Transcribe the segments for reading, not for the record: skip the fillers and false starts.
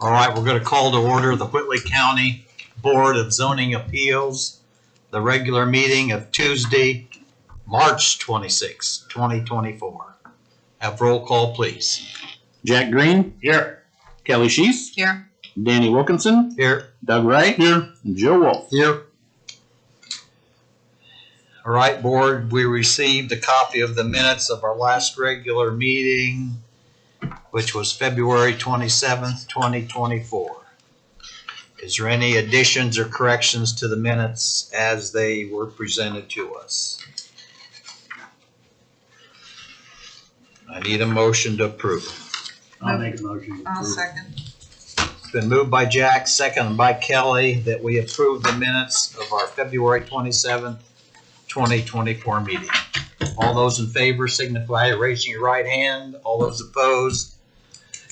All right, we're going to call to order the Whitley County Board of Zoning Appeals, the regular meeting of Tuesday, March 26, 2024. Have roll call, please. Jack Green. Here. Kelley Sheiss. Here. Danny Wilkinson. Here. Doug Wright. Here. And Joe Wolf. Here. All right, board, we received a copy of the minutes of our last regular meeting, which was February 27th, 2024. Is there any additions or corrections to the minutes as they were presented to us? I need a motion to approve. I'll make a motion to approve. I'll second. It's been moved by Jack, seconded by Kelley, that we approve the minutes of our February 27th, 2024 meeting. All those in favor signify by raising your right hand. All those opposed,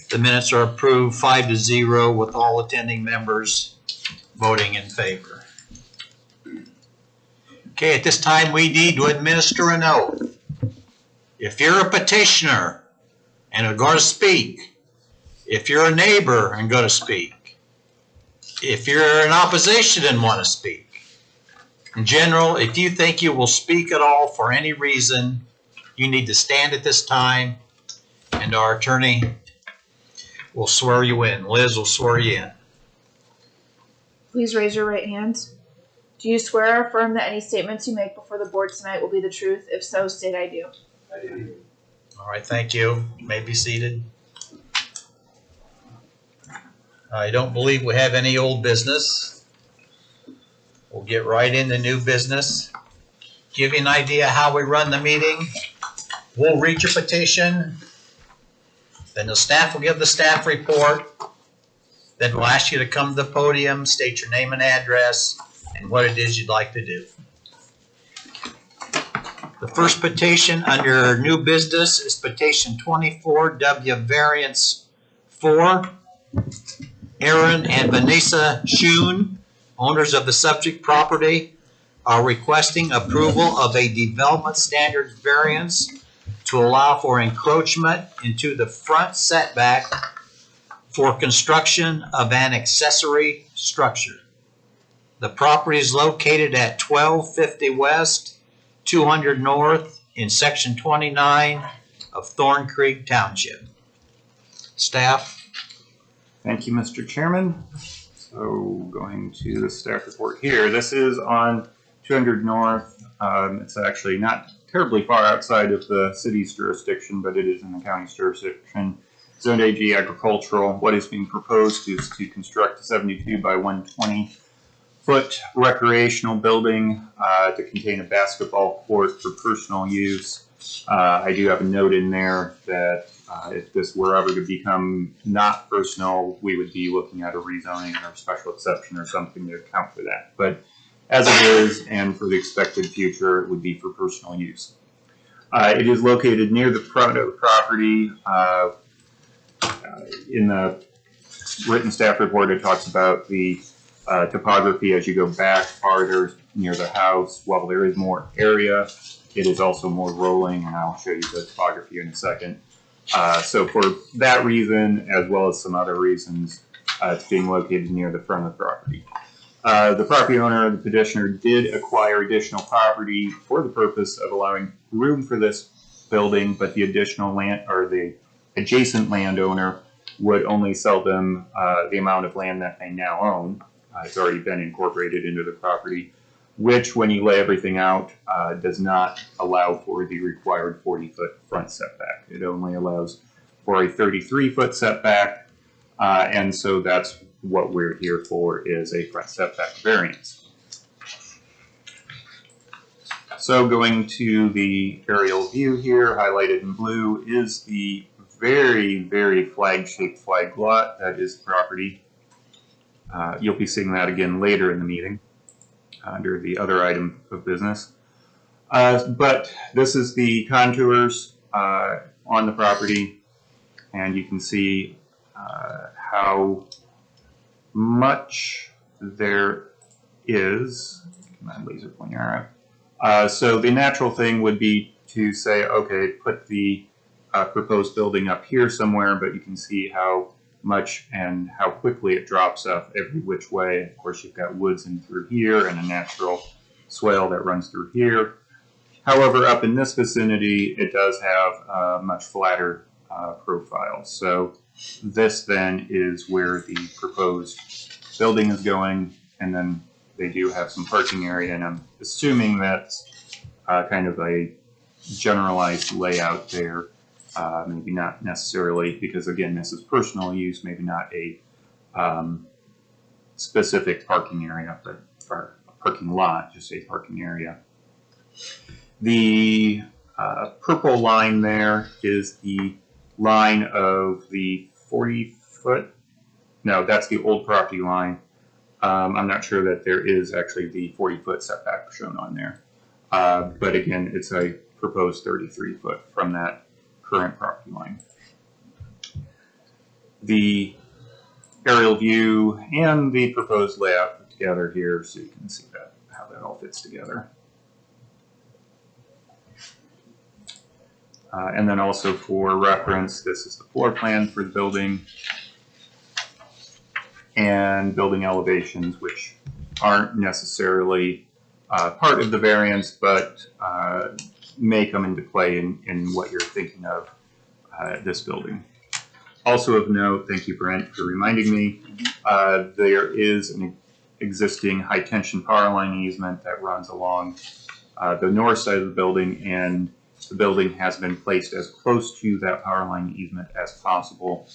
the minutes are approved 5-0 with all attending members voting in favor. Okay, at this time we need to administer an oath. If you're a petitioner and are going to speak, if you're a neighbor and going to speak, if you're in opposition and want to speak, in general, if you think you will speak at all for any reason, you need to stand at this time and our attorney will swear you in. Liz will swear you in. Please raise your right hand. Do you swear or affirm that any statements you make before the board tonight will be the truth? If so, state I do. I do. All right, thank you. You may be seated. I don't believe we have any old business. We'll get right into new business. Give you an idea how we run the meeting. We'll read your petition. Then the staff will give the staff report. Then we'll ask you to come to the podium, state your name and address, and what it is you'd like to do. The first petition under new business is petition 24W Variance 4. Aaron and Vanessa Schoon, owners of the subject property, are requesting approval of a Development Standards Variance to allow for encroachment into the front setback for construction of an accessory structure. The property is located at 1250 West, 200 North in Section 29 of Thorncreek Township. Staff. Thank you, Mr. Chairman. So going to the staff report here, this is on 200 North. It's actually not terribly far outside of the city's jurisdiction, but it is in the county's jurisdiction. Zoned AG agricultural. What is being proposed is to construct a 72 by 120 foot recreational building to contain a basketball court for personal use. I do have a note in there that if this were ever to become not personal, we would be looking at a rezoning or a special exception or something to account for that. But as it is, and for the expected future, it would be for personal use. It is located near the front of the property. In the written staff report, it talks about the topography as you go back farther near the house. While there is more area, it is also more rolling, and I'll show you the topography in a second. So for that reason, as well as some other reasons, it's being located near the front of the property. The property owner, the petitioner, did acquire additional property for the purpose of allowing room for this building, but the additional land, or the adjacent landowner, would only sell them the amount of land that they now own. It's already been incorporated into the property, which, when you lay everything out, does not allow for the required 40-foot front setback. It only allows for a 33-foot setback, and so that's what we're here for, is a front setback variance. So going to the aerial view here, highlighted in blue, is the very, very flag-shaped flag lot that is the property. You'll be seeing that again later in the meeting under the other item of business. But this is the contours on the property, and you can see how much there is. Come on, laser pointer out. So the natural thing would be to say, okay, put the proposed building up here somewhere, but you can see how much and how quickly it drops off every which way. Of course, you've got woods in through here and a natural swale that runs through here. However, up in this vicinity, it does have a much flatter profile. So this then is where the proposed building is going, and then they do have some parking area, and I'm assuming that's kind of a generalized layout there. Maybe not necessarily, because again, this is personal use, maybe not a specific parking area, but for a parking lot, just a parking area. The purple line there is the line of the 40-foot. No, that's the old property line. I'm not sure that there is actually the 40-foot setback shown on there. But again, it's a proposed 33-foot from that current property line. The aerial view and the proposed layout put together here so you can see that how that all fits together. And then also for reference, this is the floor plan for the building and building elevations, which aren't necessarily part of the variance, but may come into play in what you're thinking of this building. Also of note, thank you, Brent, for reminding me, there is an existing high tension power line easement that runs along the north side of the building, and the building has been placed as close to that power line easement as possible.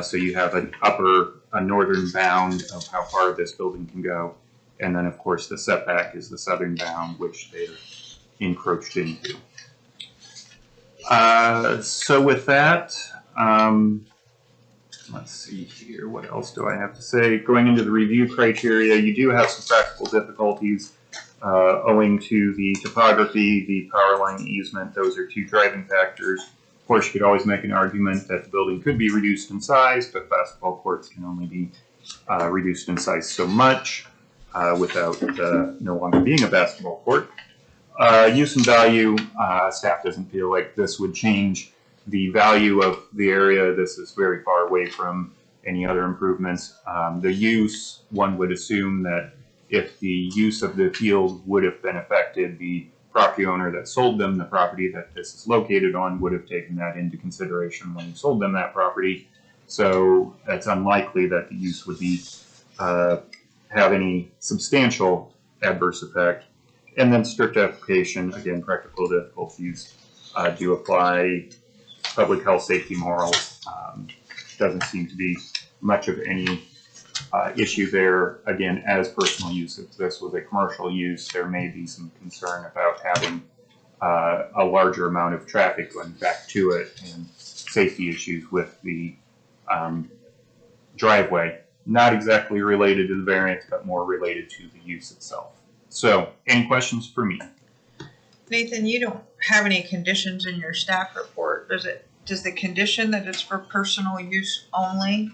So you have a northern bound of how far this building can go. And then of course the setback is the southern bound, which they're encroached into. So with that, let's see here, what else do I have to say? Going into the review criteria, you do have some practical difficulties owing to the topography, the power line easement. Those are two driving factors. Of course, you could always make an argument that the building could be reduced in size, but basketball courts can only be reduced in size so much without no longer being a basketball court. Use and value, staff doesn't feel like this would change the value of the area. This is very far away from any other improvements. The use, one would assume that if the use of the field would have been affected, the property owner that sold them the property that this is located on would have taken that into consideration when he sold them that property. So it's unlikely that the use would be have any substantial adverse effect. And then strict application, again, practical difficulties do apply. Public health, safety, morals, doesn't seem to be much of any issue there. Again, as personal use, if this was a commercial use, there may be some concern about having a larger amount of traffic going back to it and safety issues with the driveway. Not exactly related to the variance, but more related to the use itself. So, any questions for me? Nathan, you don't have any conditions in your staff report. Does the condition that it's for personal use only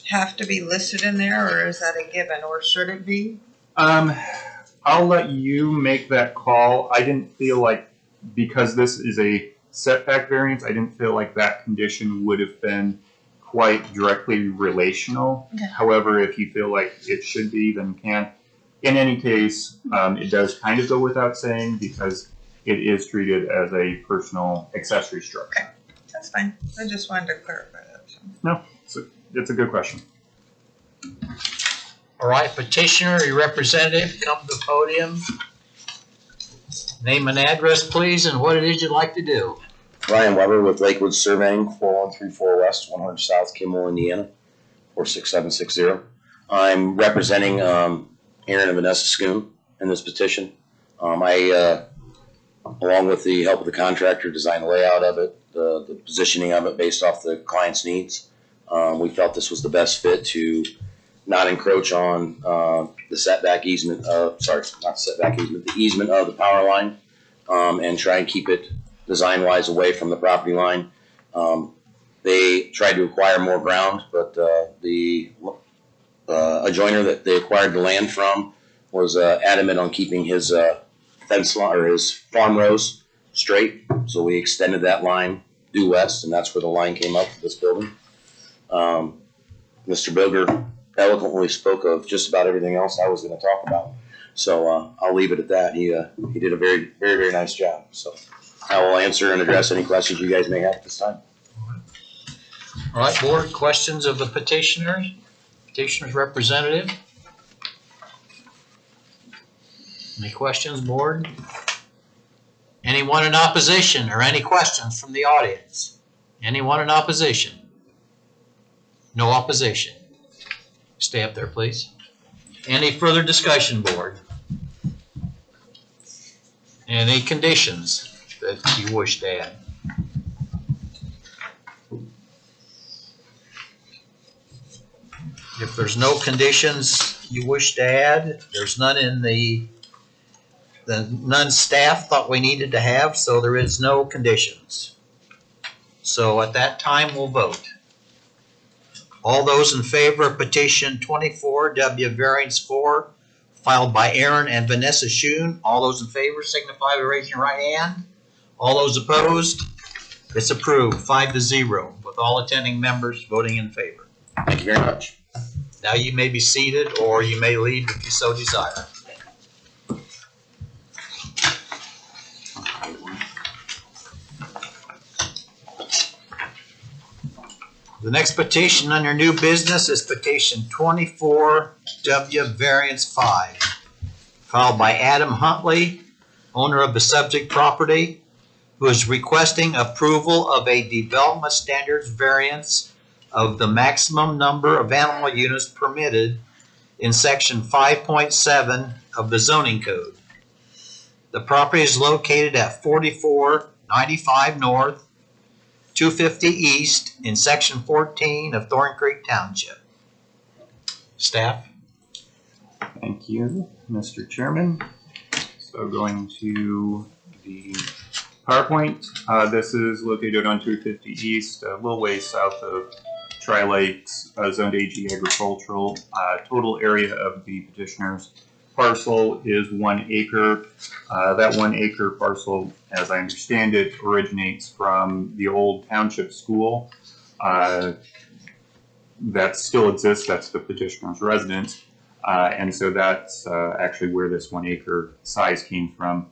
have to be listed in there, or is that a given, or should it be? I'll let you make that call. I didn't feel like, because this is a setback variance, I didn't feel like that condition would have been quite directly relational. Okay. However, if you feel like it should be, then can. In any case, it does kind of go without saying because it is treated as a personal accessory structure. Okay, that's fine. I just wanted to clarify that. So. No, it's a good question. All right, petitioner, your representative, come to the podium. Name and address, please, and what it is you'd like to do. Ryan Weber with Lakewood Surveying, 4134 West, 100 South, Kimmel, Indiana, 46760. I'm representing Aaron and Vanessa Schoon in this petition. I, along with the help of the contractor, designed the layout of it, the positioning of it based off the client's needs. We felt this was the best fit to not encroach on the setback easement, not setback easement, the easement of the power line, and try and keep it design-wise away from the property line. They tried to acquire more ground, but the adjoiner that they acquired the land from was adamant on keeping his fence line or his farm rows straight. So we extended that line due west, and that's where the line came up for this building. Mr. Boger eloquently spoke of just about everything else I was going to talk about. So I'll leave it at that. He did a very, very, very nice job. So I will answer and address any questions you guys may have at this time. All right, board, questions of the petitioner's representative? Any questions, board? Anyone in opposition or any questions from the audience? Anyone in opposition? No opposition. Stay up there, please. Any further discussion, board? Any conditions that you wish to add? If there's no conditions you wish to add, there's none in none staff thought we needed to have, so there is no conditions. So at that time, we'll vote. All those in favor of petition 24W variance 4, filed by Aaron and Vanessa Schoon, all those in favor signify by raising your right hand. All those opposed, it's approved 5-0, with all attending members voting in favor. Thank you very much. Now you may be seated, or you may leave if you so desire. The next petition under new business is petition 24W variance 5, filed by Adam Huntley, owner of the subject property, who is requesting approval of a development standards variance of the maximum number of animal units permitted in section 5.7 of the zoning code. The property is located at 4495 North, 250 East in section 14 of Thorncreek Township. Staff? Thank you, Mr. Chairman. So going to the PowerPoint, this is located on 250 East, a little ways south of Tri-Lakes, zoned AG agricultural. Total area of the petitioner's parcel is 1 acre. That 1 acre parcel, as I understand it, originates from the old township school that still exists. That's the petitioner's residence. And so that's actually where this 1 acre size came from.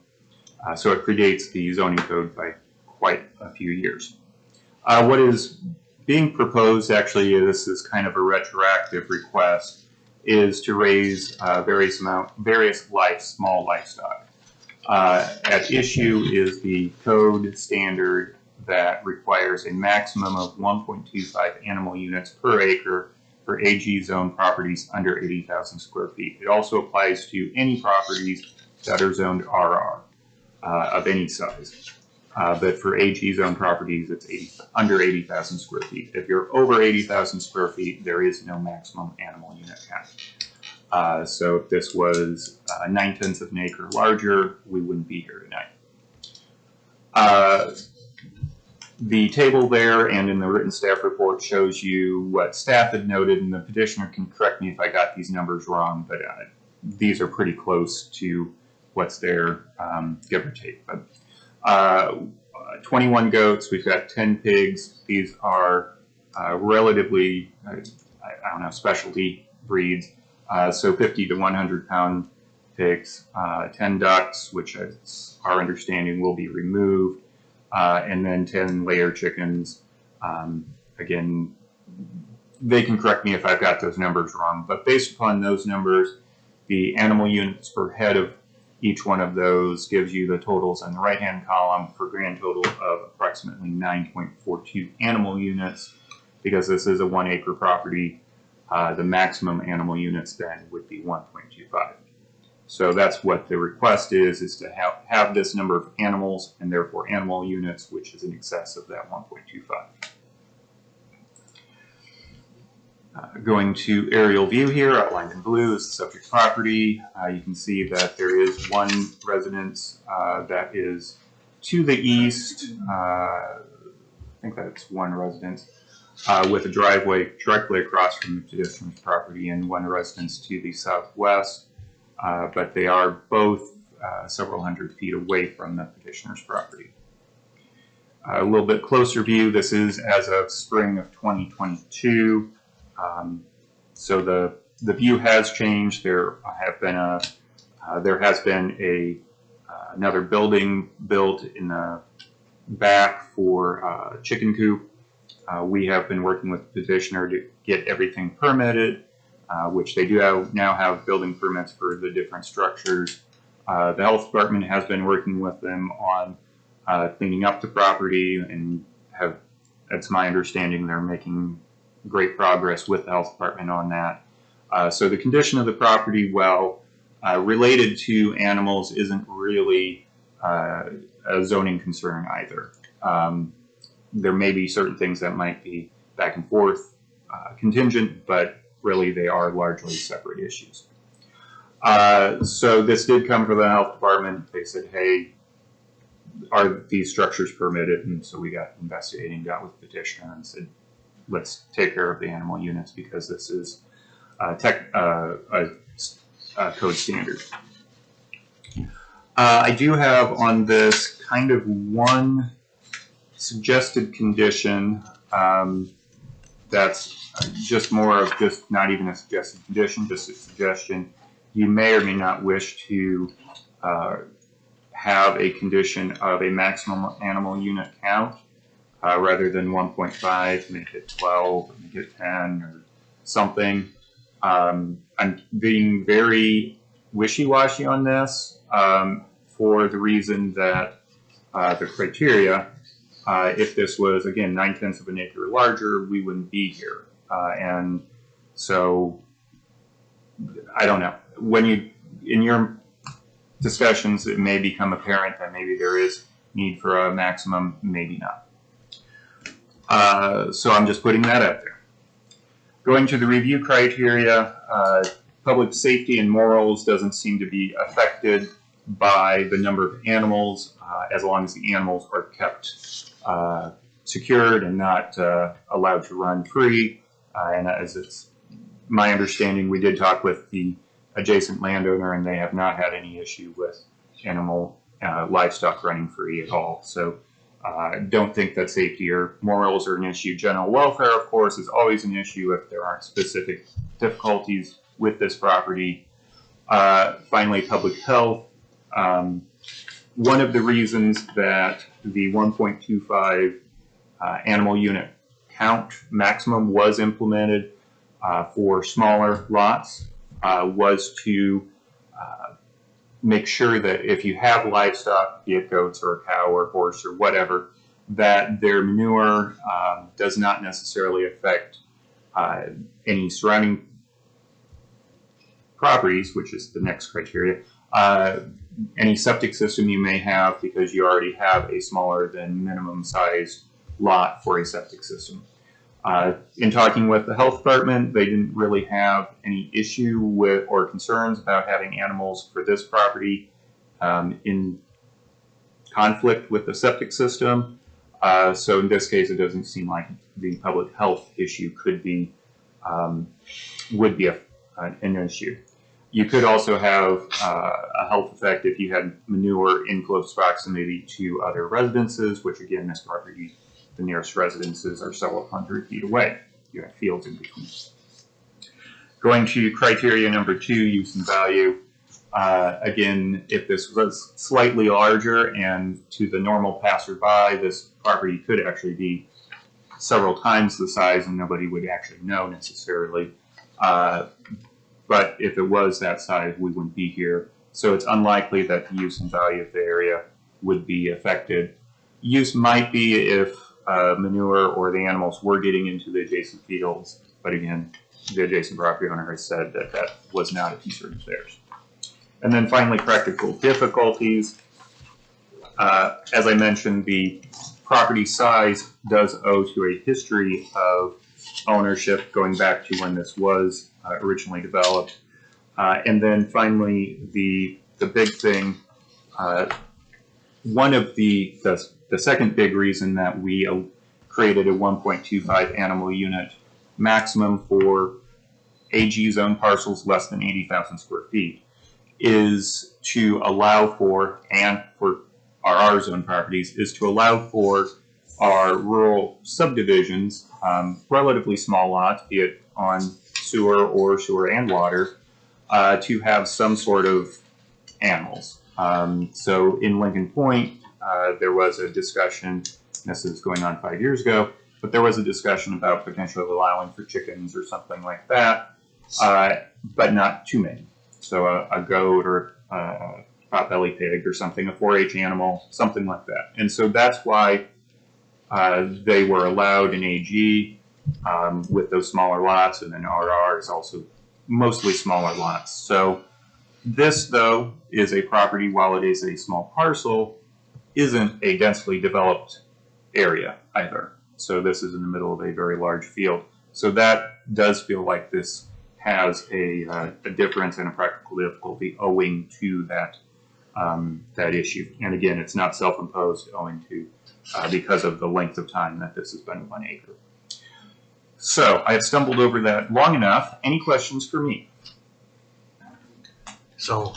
So it predates the zoning code by quite a few years. What is being proposed, actually, this is kind of a retroactive request, is to raise various small livestock. At issue is the code standard that requires a maximum of 1.25 animal units per acre for AG zone properties under 80,000 square feet. It also applies to any properties that are zoned RR of any size. But for AG zone properties, it's under 80,000 square feet. If you're over 80,000 square feet, there is no maximum animal unit count. So if this was 9/10 of an acre larger, we wouldn't be here tonight. The table there and in the written staff report shows you what staff had noted, and the petitioner can correct me if I got these numbers wrong, but these are pretty close to what's there, give or take. But 21 goats, we've got 10 pigs. These are relatively, I don't know, specialty breeds. So 50 to 100 pound pigs, 10 ducks, which is our understanding will be removed, and then 10 layer chickens. Again, they can correct me if I've got those numbers wrong, but based upon those numbers, the animal units per head of each one of those gives you the totals in the right-hand column for a grand total of approximately 9.42 animal units. Because this is a 1 acre property, the maximum animal units then would be 1.25. So that's what the request is to have this number of animals and therefore animal units, which is in excess of that 1.25. Going to aerial view here, outlined in blue is the subject property. You can see that there is one residence that is to the east. I think that's one residence with a driveway directly across from the petitioner's property, and one residence to the southwest. But they are both several hundred feet away from the petitioner's property. A little bit closer view, this is as of spring of 2022. So the view has changed. There has been another building built in the back for chicken coop. We have been working with the petitioner to get everything permitted, which they do now have building permits for the different structures. The health department has been working with them on cleaning up the property, and it's my understanding they're making great progress with the health department on that. So the condition of the property, well, related to animals, isn't really a zoning concern either. There may be certain things that might be back and forth contingent, but really they are largely separate issues. So this did come from the health department. They said, hey, are these structures permitted? And so we got investigating, got with the petitioner and said, let's take care of the animal units because this is a code standard. I do have on this kind of one suggested condition that's just more of just not even a suggested condition, just a suggestion. You may or may not wish to have a condition of a maximum animal unit count rather than 1.5, make it 12, make it 10 or something. I'm being very wishy-washy on this for the reason that the criteria, if this was, again, 9/10 of an acre or larger, we wouldn't be here. And so, I don't know. When in your discussions, it may become apparent that maybe there is need for a maximum, maybe not. So I'm just putting that out there. Going to the review criteria, public safety and morals doesn't seem to be affected by the number of animals, as long as the animals are kept secured and not allowed to run free. And as it's my understanding, we did talk with the adjacent landowner and they have not had any issue with livestock running free at all. So don't think that safety or morals are an issue. General welfare, of course, is always an issue if there aren't specific difficulties with this property. Finally, public health. One of the reasons that the 1.25 animal unit count maximum was implemented for smaller lots was to make sure that if you have livestock, be it goats or a cow or horse or whatever, that their manure does not necessarily affect any surrounding properties, which is the next criteria, any septic system you may have because you already have a smaller than minimum size lot for a septic system. In talking with the health department, they didn't really have any issue with or concerns about having animals for this property in conflict with the septic system. So in this case, it doesn't seem like the public health issue could be would be an issue. You could also have a health effect if you had manure in close proximity to other residences, which again, this property, the nearest residences are several hundred feet away. You have fields in between. Going to criteria number 2, use and value. Again, if this was slightly larger and to the normal passerby, this property could actually be several times the size and nobody would actually know necessarily. But if it was that size, we wouldn't be here. So it's unlikely that the use and value of the area would be affected. Use might be if manure or the animals were getting into the adjacent fields, but again, the adjacent property owner has said that that was not a concern of theirs. And then finally, practical difficulties. As I mentioned, the property size does owe to a history of ownership going back to when this was originally developed. And then finally, the big thing, one of the second big reason that we created a 1.25 animal unit maximum for AG zone parcels less than 80,000 square feet is to allow for, and for our R zone properties, is to allow for are rural subdivisions, relatively small lots, be it on sewer or sewer and water, to have some sort of animals. So in Lincoln Point, there was a discussion, this is going on 5 years ago, but there was a discussion about potentially allowing for chickens or something like that, but not too many. So a goat or a potbelly pig or something, a 4-H animal, something like that. And so that's why they were allowed in AG with those smaller lots, and then RR is also mostly smaller lots. So this, though, is a property, while it is a small parcel, isn't a densely developed area either. So this is in the middle of a very large field. So that does feel like this has a difference and a practical difficulty owing to that that issue. And again, it's not self-imposed owing to because of the length of time that this has been 1 acre. So I have stumbled over that long enough. Any questions for me? So,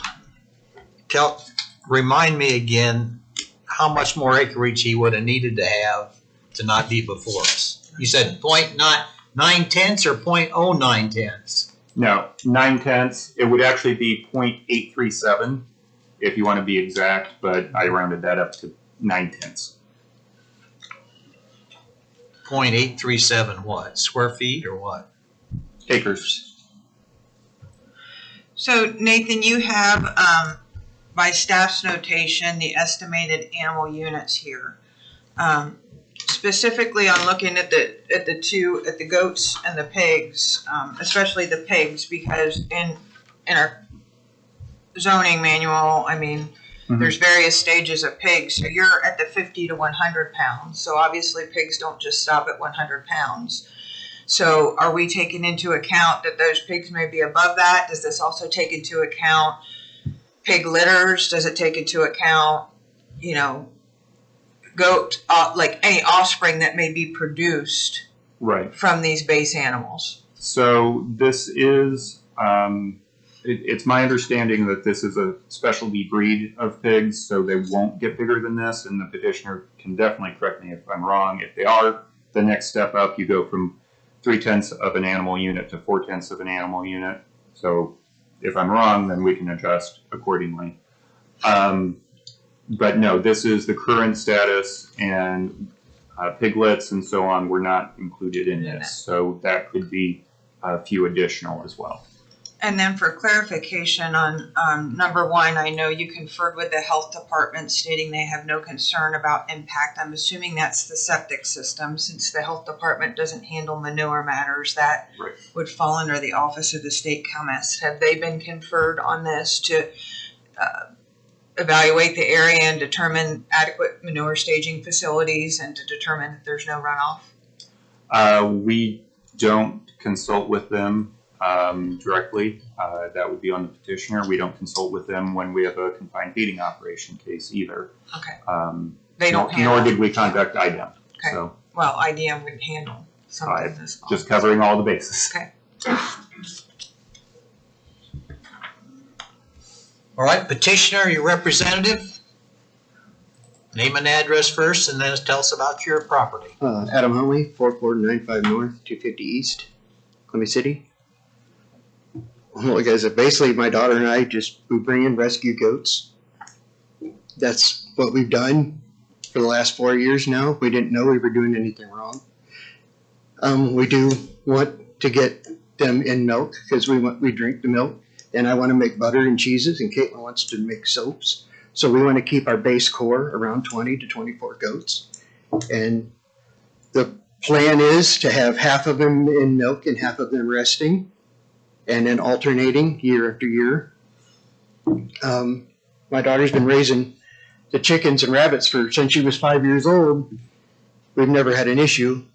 remind me again how much more acreage he would have needed to have to not be before us. You said 0.9 or 0.09? No, 9/10. It would actually be 0.837 if you want to be exact, but I rounded that up to 9/10. 0.837 what? Square feet or what? Acres. So Nathan, you have, by staff's notation, the estimated animal units here. Specifically on looking at the goats and the pigs, especially the pigs, because in our zoning manual, I mean, there's various stages of pigs. So you're at the 50 to 100 pounds. So obviously pigs don't just stop at 100 pounds. So are we taking into account that those pigs may be above that? Does this also take into account pig litters? Does it take into account, you know, goat, like any offspring that may be produced Right. from these base animals? So this is, it's my understanding that this is a specialty breed of pigs, so they won't get bigger than this, and the petitioner can definitely correct me if I'm wrong. If they are, the next step up, you go from 3/10 of an animal unit to 4/10 of an animal unit. So if I'm wrong, then we can adjust accordingly. But no, this is the current status, and piglets and so on were not included in this. So that could be a few additional as well. And then for clarification on number one, I know you conferred with the health department stating they have no concern about impact. I'm assuming that's the septic system, since the health department doesn't handle manure matters. That Right. would fall under the Office of the State Chemist. Have they been conferred on this to evaluate the area and determine adequate manure staging facilities and to determine that there's no runoff? We don't consult with them directly. That would be on the petitioner. We don't consult with them when we have a confined feeding operation case either. Okay. They don't Nor handle. did we contact IDEM. Okay. So Well, IDM would handle something this small. just covering all the bases. Okay. All right, petitioner, your representative. Name and address first, and then tell us about your property. Adam Huntley, 4495 North, 250 East, Columbia City. Well, like I said, basically my daughter and I we bring in rescue goats. That's what we've done for the last 4 years now. We didn't know we were doing anything wrong. We do want to get them in milk because we drink the milk, and I want to make butter and cheeses, and Caitlin wants to make soaps. So we want to keep our base core around 20 to 24 goats. And the plan is to have half of them in milk and half of them resting, and then alternating year after year. My daughter's been raising the chickens and rabbits since she was 5 years old. We've never had an issue.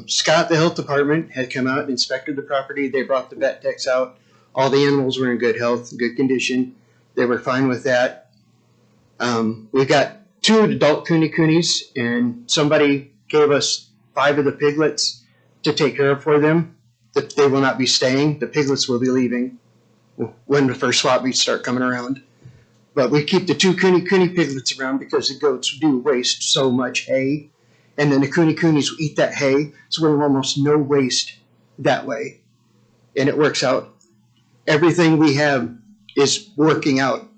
Scott, the health department, had come out and inspected the property. They brought the vet techs out. All the animals were in good health, good condition. They were fine with that. We got 2 adult coonies, and somebody gave us 5 of the piglets to take care of for them. That they will not be staying. The piglets will be leaving when the first swap meets start coming around. But we keep the 2 cooney piglets around because the goats do waste so much hay, and then the coonies eat that hay, so we have almost no waste that way. And it works out. Everything we have is working out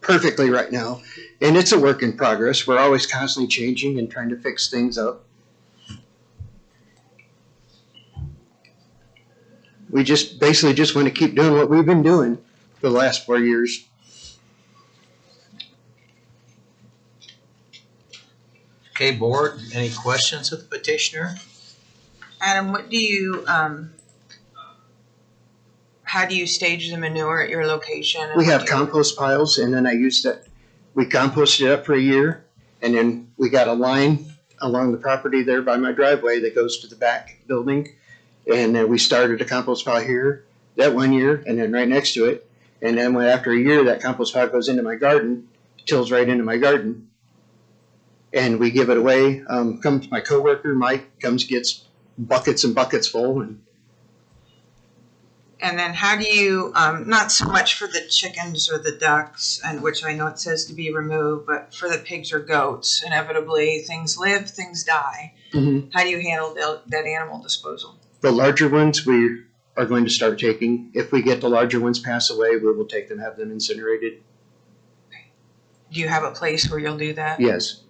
perfectly right now, and it's a work in progress. We're always constantly changing and trying to fix things up. We just basically just want to keep doing what we've been doing for the last 4 years. Okay, board, any questions of the petitioner? Adam, what do you, how do you stage the manure at your location? and We what have do you- compost piles, and then I use that. We composted it up for a year, and then we got a line along the property there by my driveway that goes to the back building. And then we started a compost pile here that 1 year, and then right next to it. And then after a year, that compost pile goes into my garden, tills right into my garden. And we give it away. Comes my coworker, Mike, gets buckets and buckets full. And then how do you, not so much for the chickens or the ducks, and which I know it says to be removed, but for the pigs or goats, inevitably things live, things die. Mm-hmm. How do you handle that animal disposal? The larger ones we are going to start taking. If we get the larger ones pass away, we will take them, have them incinerated. Do you have a place where you'll do that? Yes.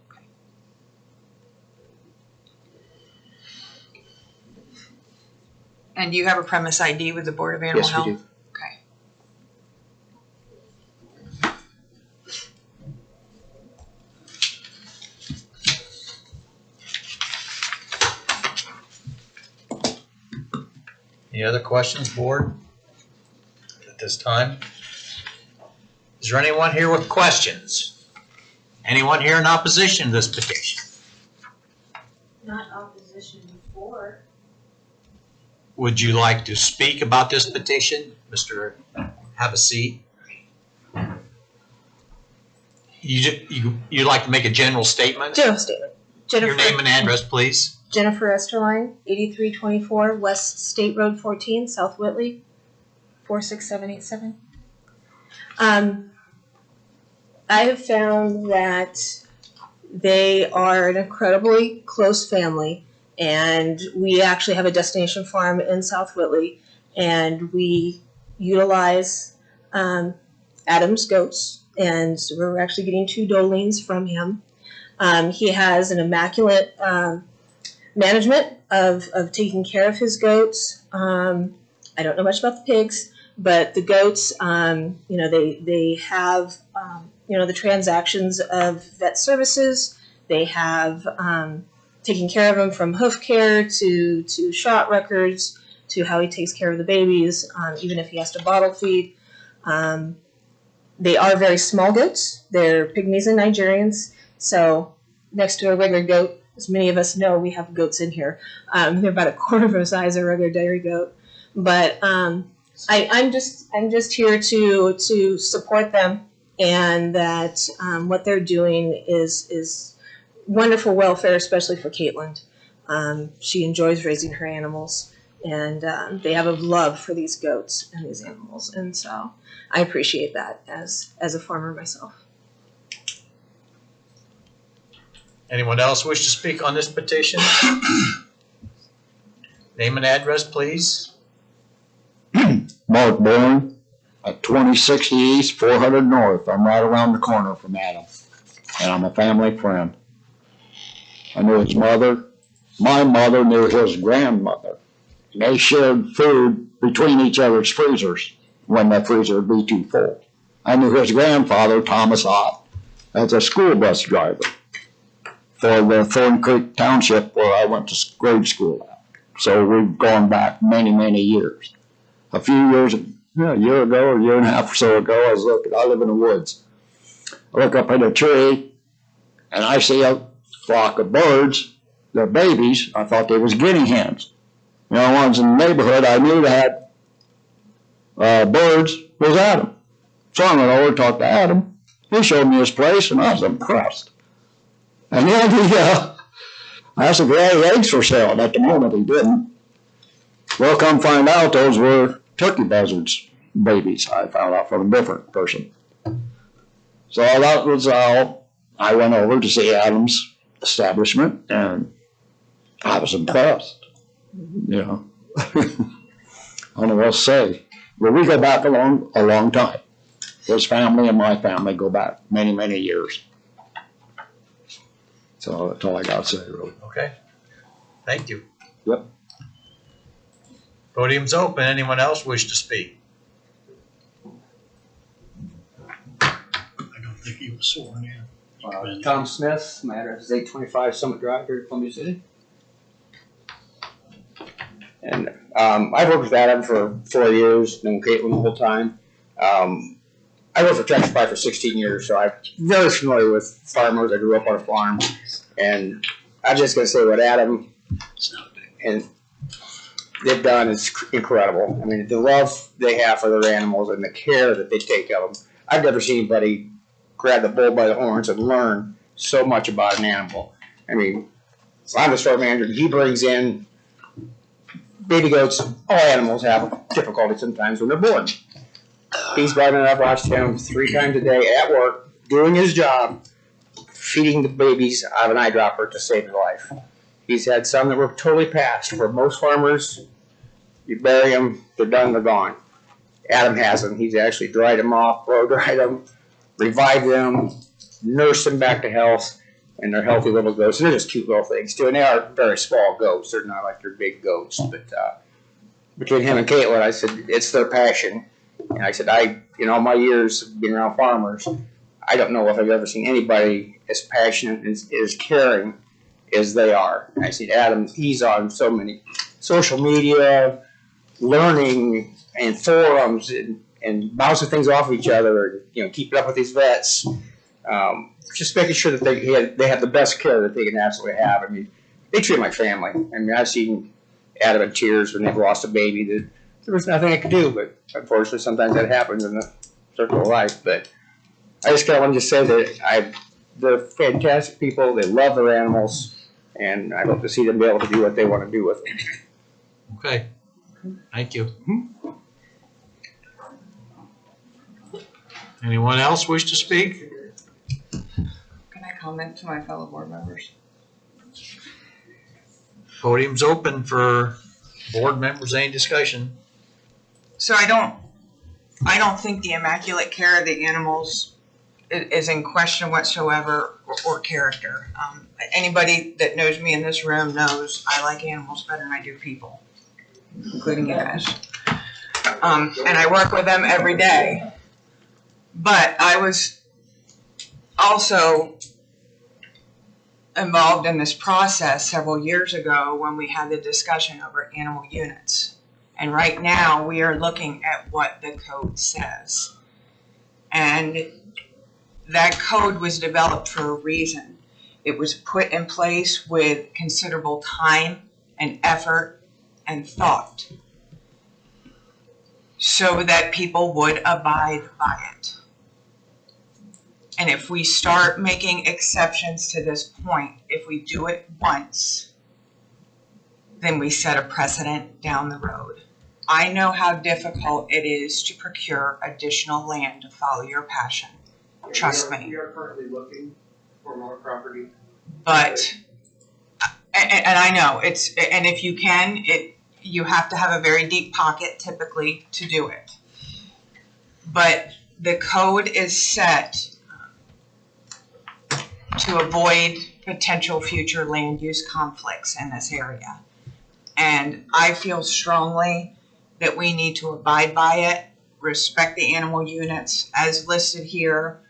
And do you have a premise ID with the Board of Animal Yes, Health? we do. Okay. Any other questions, board, at this time? Is there anyone here with questions? Anyone here in opposition to this petition? Not opposition for. Would you like to speak about this petition? Mr. Have a seat. You'd like to make a general statement? General statement. Your name and address, please. Jennifer Esterline, 8324 West State Road 14, South Whitley, 46787. I have found that they are an incredibly close family, and we actually have a destination farm in South Whitley, and we utilize Adam's goats, and so we're actually getting 2 Dolines from him. He has an immaculate management of taking care of his goats. I don't know much about the pigs, but the goats, they have, the transactions of vet services. They have taking care of them from hoof care to shot records to how he takes care of the babies, even if he has to bottle feed. They are very small goats. They're pygmies and Nigerians. So next to a regular goat, as many of us know, we have goats in here. They're about a quarter of the size of a regular dairy goat. But I'm just here to support them, and that what they're doing is wonderful welfare, especially for Caitlin. She enjoys raising her animals, and they have a love for these goats and these animals, and so I appreciate that as a farmer myself. Anyone else wish to speak on this petition? Name and address, please. Mark Bourne at 2060 East, 400 North. I'm right around the corner from Adam, and I'm a family friend. I knew his mother. My mother knew his grandmother. They shared food between each other's freezers when the freezer would be too full. I knew his grandfather, Thomas Ott, as a school bus driver for the Thorncreek Township where I went to grade school at. So we've gone back many, many years. A few years, a year ago or a year and a half or so ago, I live in the woods. I look up at a tree and I see a flock of birds. They're babies. I thought they was guinea hens. Ones in the neighborhood I knew that had birds was Adam. So I went over and talked to Adam. He showed me his place and I was impressed. And then he asked if he had eggs for sale, and at the moment he didn't. Well, come find out those were turkey buzzards babies. I found out from a different person. So that was how I went over to see Adam's establishment, and I was impressed. You know, I don't know what to say, but we go back a long time. His family and my family go back many, many years. So that's all I got to say, really. Okay. Thank you. Yep. Podium's open. Anyone else wish to speak? I don't think he was sworn in. Tom Smith, my address is 825 Summit Drive here in Columbia City. And I've worked with Adam for 4 years, known Caitlin the whole time. I worked for Tractor Supply for 16 years, so I'm very familiar with farmers. I grew up on a farm. And I'm just going to say what Adam and they've done is incredible. I mean, the love they have for their animals and the care that they take of them. I've never seen anybody grab the bull by the horns and learn so much about an animal. I mean, I'm the store manager. He brings in baby goats. All animals have difficulty sometimes when they're born. He's brought in, I've watched him 3 times a day at work, doing his job, feeding the babies out of an eyedropper to save their life. He's had some that were totally passed. For most farmers, you bury them, they're done, they're gone. Adam hasn't. He's actually dried them off, blow-dried them, revived them, nursed them back to health, and they're healthy little goats. They're just cute little things, too. And they are very small goats. They're not like they're big goats. But between him and Caitlin, I said, it's their passion. And I said, my years of being around farmers, I don't know if I've ever seen anybody as passionate and as caring as they are. And I said, Adam, he's on so many social media, learning, and forums, and bouncing things off of each other, keeping up with these vets, just making sure that they have the best care that they can absolutely have. I mean, they treat them like family. I mean, I've seen Adam in tears when they've lost a baby. That there was nothing I could do, but unfortunately, sometimes that happens in the circle of life. But I just kind of want to say that they're fantastic people. They love their animals, and I hope to see them be able to do what they want to do with them. Okay. Thank you. Anyone else wish to speak? Can I comment to my fellow board members? Podium's open for board members. Any discussion? So I don't think the immaculate care of the animals is in question whatsoever, or character. Anybody that knows me in this room knows I like animals better than I do people, including you guys. And I work with them every day. But I was also involved in this process several years ago when we had the discussion over animal units. And right now we are looking at what the code says. And that code was developed for a reason. It was put in place with considerable time and effort and thought so that people would abide by it. And if we start making exceptions to this point, if we do it once, then we set a precedent down the road. I know how difficult it is to procure additional land to follow your passion. Trust me. We are currently looking for more property. But, and I know and if you can, you have to have a very deep pocket typically to do it. But the code is set to avoid potential future land use conflicts in this area. And I feel strongly that we need to abide by it, respect the animal units as listed here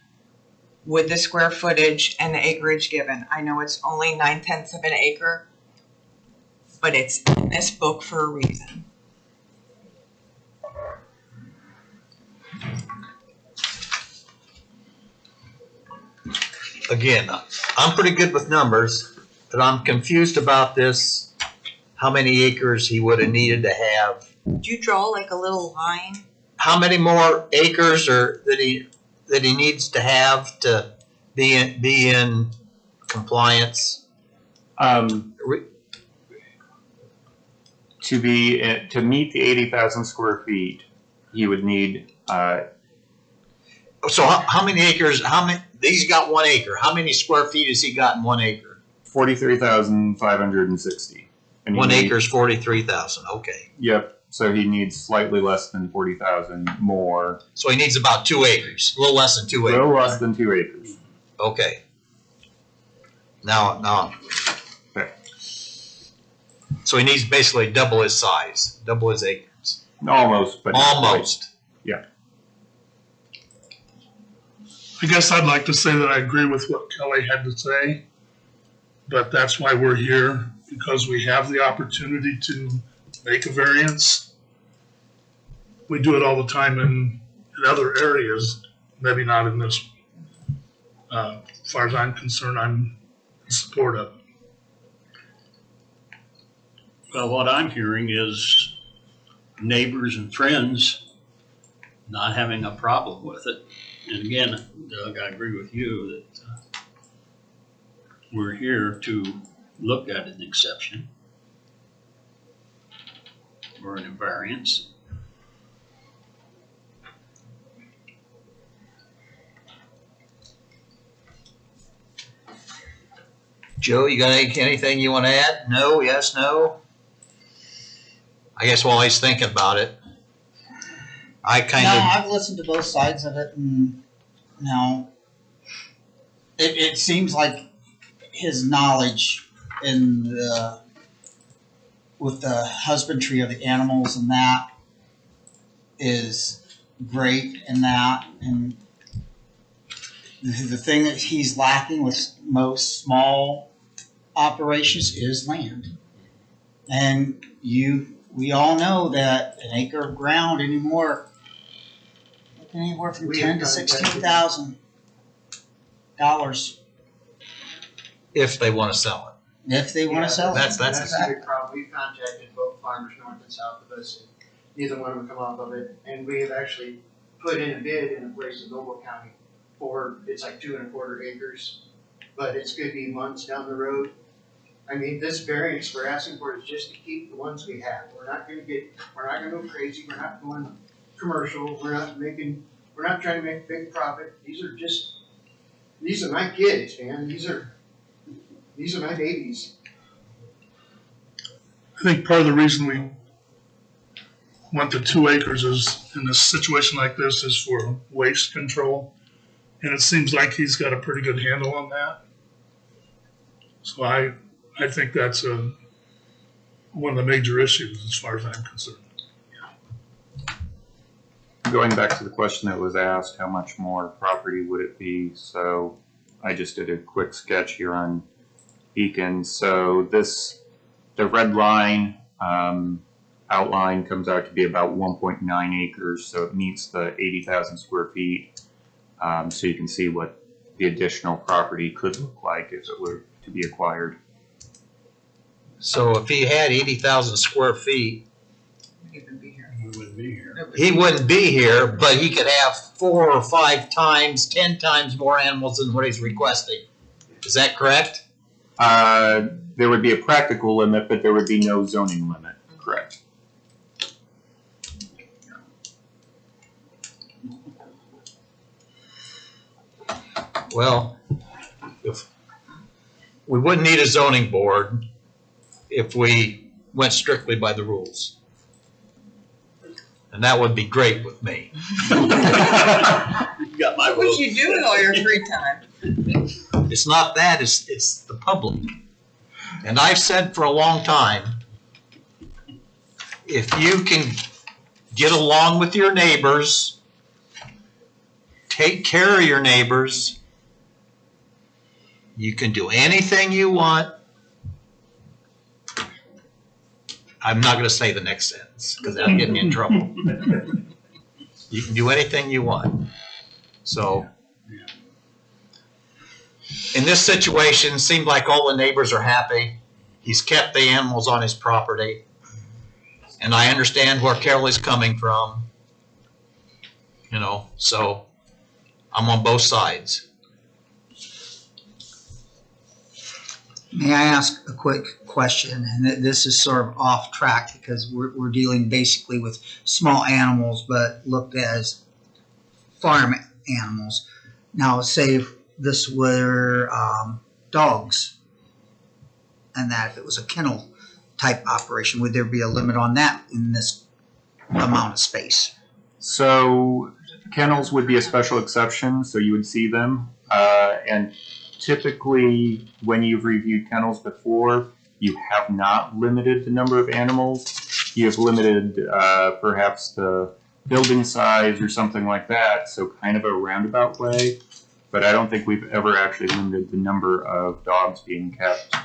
with the square footage and the acreage given. I know it's only 9/10 of an acre, but it's in this book for a reason. Again, I'm pretty good with numbers, but I'm confused about this, how many acres he would have needed to have. Did you draw like a little line? How many more acres that he needs to have to be in compliance? To meet the 80,000 square feet, he would need, So how many acres, he's got 1 acre. How many square feet has he got in 1 acre? 43,560. 1 acre is 43,000, okay. Yep, so he needs slightly less than 40,000 more. So he needs about 2 acres, a little less than 2 A acres. little less than 2 acres. Okay. Now. Okay. So he needs basically double his size, double his acres. Almost, but not quite. Almost. Yeah. I guess I'd like to say that I agree with what Kelley had to say, but that's why we're here, because we have the opportunity to make a variance. We do it all the time in other areas, maybe not in this one. As far as I'm concerned, I'm in support of it. Well, what I'm hearing is neighbors and friends not having a problem with it. And again, Doug, I agree with you that we're here to look at an exception or an invariance. Joe, you got anything you want to add? No, yes, no? I guess while he's thinking about it, I've listened to both sides of it, and it seems like his knowledge with the husbandry of the animals and that is great, and the thing that he's lacking with most small operations is land. And we all know that an acre of ground anymore, anywhere from $10,000 to $16,000 if they want to sell it. if they want to sell it. That's the exactly. big problem. We've contacted both farmers north and south of us, and neither one of them come off of it. And we have actually put in a bid in a place in Noble County for, it's like 2 1/4 acres, but it's going to be months down the road. I mean, this variance we're asking for is just to keep the ones we have. We're not going to go crazy. We're not going commercial. We're not trying to make a big profit. These are my kids, man. These are my babies. I think part of the reason we went to 2 acres is, in a situation like this, is for waste control. And it seems like he's got a pretty good handle on that. So I think that's one of the major issues as far as I'm concerned. Going back to the question that was asked, how much more property would it be? So I just did a quick sketch here on Beacon. So the red line outline comes out to be about 1.9 acres. So it meets the 80,000 square feet. So you can see what the additional property could look like if it were to be acquired. So if he had 80,000 square feet, We wouldn't be here. he wouldn't be here, but he could have 4 or 5 times, 10 times more animals than what he's requesting. Is that correct? There would be a practical limit, but there would be no zoning limit. Correct. Well, if we wouldn't need a zoning board if we went strictly by the rules. And that would be great with me. You got my What would vote. you do with all your free time? It's not that, it's the public. And I've said for a long time, if you can get along with your neighbors, take care of your neighbors, you can do anything you want. I'm not going to say the next sentence because that'll get me in trouble. You can do anything you want. So, in this situation, it seemed like all the neighbors are happy. He's kept the animals on his property. And I understand where Kelley's coming from. So I'm on both sides. May I ask a quick question? And this is sort of off track because we're dealing basically with small animals, but looked at as farm animals. Now, say if this were dogs, and that if it was a kennel type operation, would there be a limit on that in this amount of space? So kennels would be a special exception, so you would see them. And typically, when you've reviewed kennels before, you have not limited the number of animals. You have limited perhaps the building size or something like that, so kind of a roundabout way. But I don't think we've ever actually limited the number of dogs being kept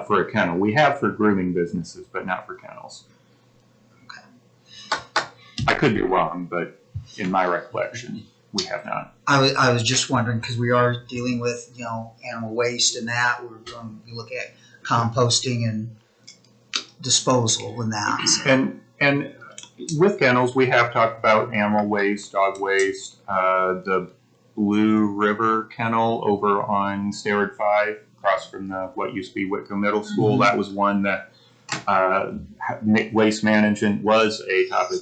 for a kennel. We have for grooming businesses, but not for kennels. I could be wrong, but in my recollection, we have not. I was just wondering, because we are dealing with, animal waste and that. We're going to be looking at composting and disposal and that. So. And with kennels, we have talked about animal waste, dog waste. The Blue River Kennel over on Stairwood 5, across from what used to be Whitcomb Middle School. Mm-hmm. That was one that waste management was a topic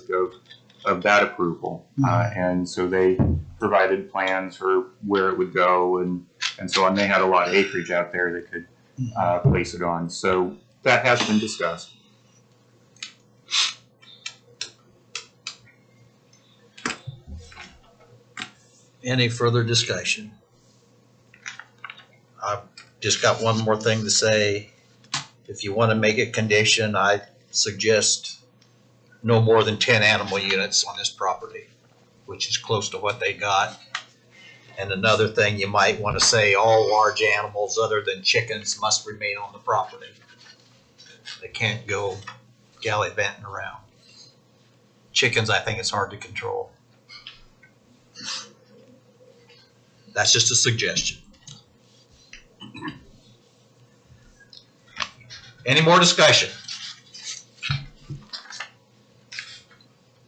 of that approval. Mm-hmm. And so they provided plans for where it would go and so on. They had a lot of acreage out there they could place it on. So that has been discussed. Any further discussion? I've just got one more thing to say. If you want to make a condition, I suggest no more than 10 animal units on this property, which is close to what they got. And another thing you might want to say, all large animals other than chickens must remain on the property. They can't go gallivanting around. Chickens, I think it's hard to control. That's just a suggestion. Any more discussion?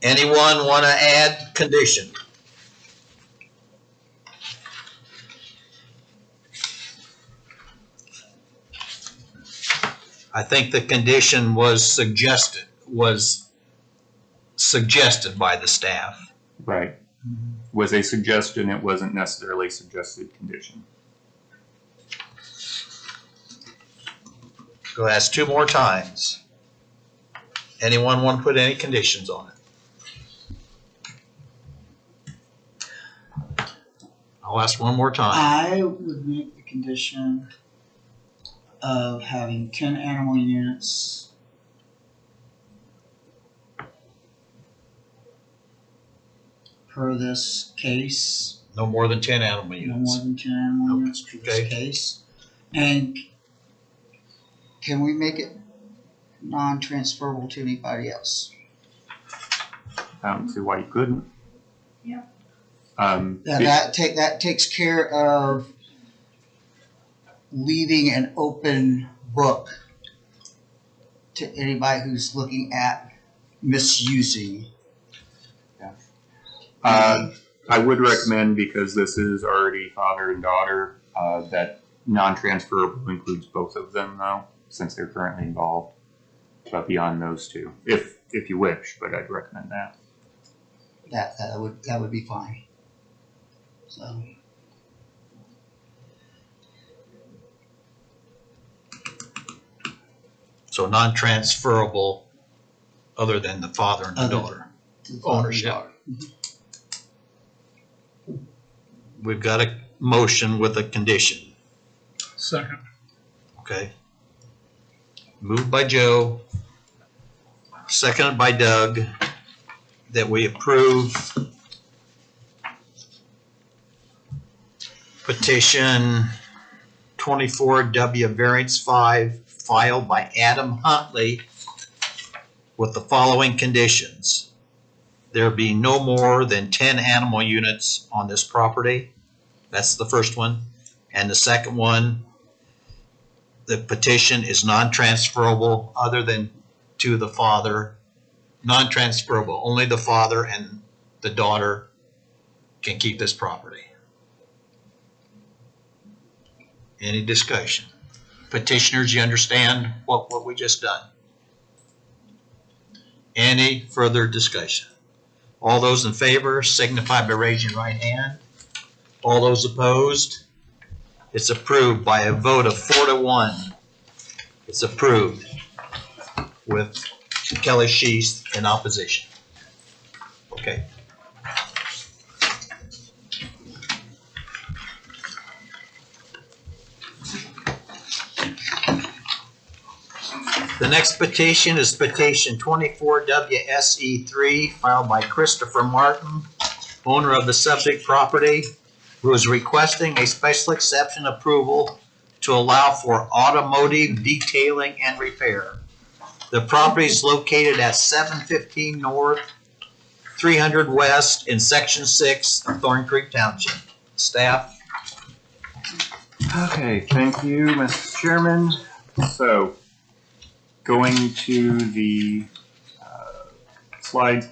Anyone want to add condition? I think the condition was suggested by the staff. Right. Was a suggestion, it wasn't necessarily a suggested condition. Go ask 2 more times. Anyone want to put any conditions on it? I'll ask one more time. I would make the condition of having 10 animal units per this case. No more than 10 animal units. No more than 10 animal units per this case. And can we make it non-transferable to anybody else? I don't see why you couldn't. Yeah. That takes care of leaving an open book to anybody who's looking at misusing. I would recommend, because this is already father and daughter, that non-transferable includes both of them, though, since they're currently involved. But beyond those two, if you wish, but I'd recommend that. That would be fine. So non-transferable other than the father and the daughter. Ownership. We've got a motion with a condition. Second. Okay. Moved by Joe, seconded by Doug, that we approve petition 24W Variance 5 filed by Adam Huntley with the following conditions. There be no more than 10 animal units on this property. That's the first one. And the second one, the petition is non-transferable other than to the father. Non-transferable, only the father and the daughter can keep this property. Any discussion? Petitioners, you understand what we just done? Any further discussion? All those in favor signify by raising your right hand. All those opposed? It's approved by a vote of 4-1. It's approved with Kelley Sheiss in opposition. Okay. The next petition is petition 24 WSE3 filed by Christopher Martin, owner of the subject property, who is requesting a special exception approval to allow for automotive detailing and repair. The property is located at 715 North, 300 West in Section 6 of Thorncreek Township. Staff? Okay, thank you, Mr. Chairman. So, going to the slides.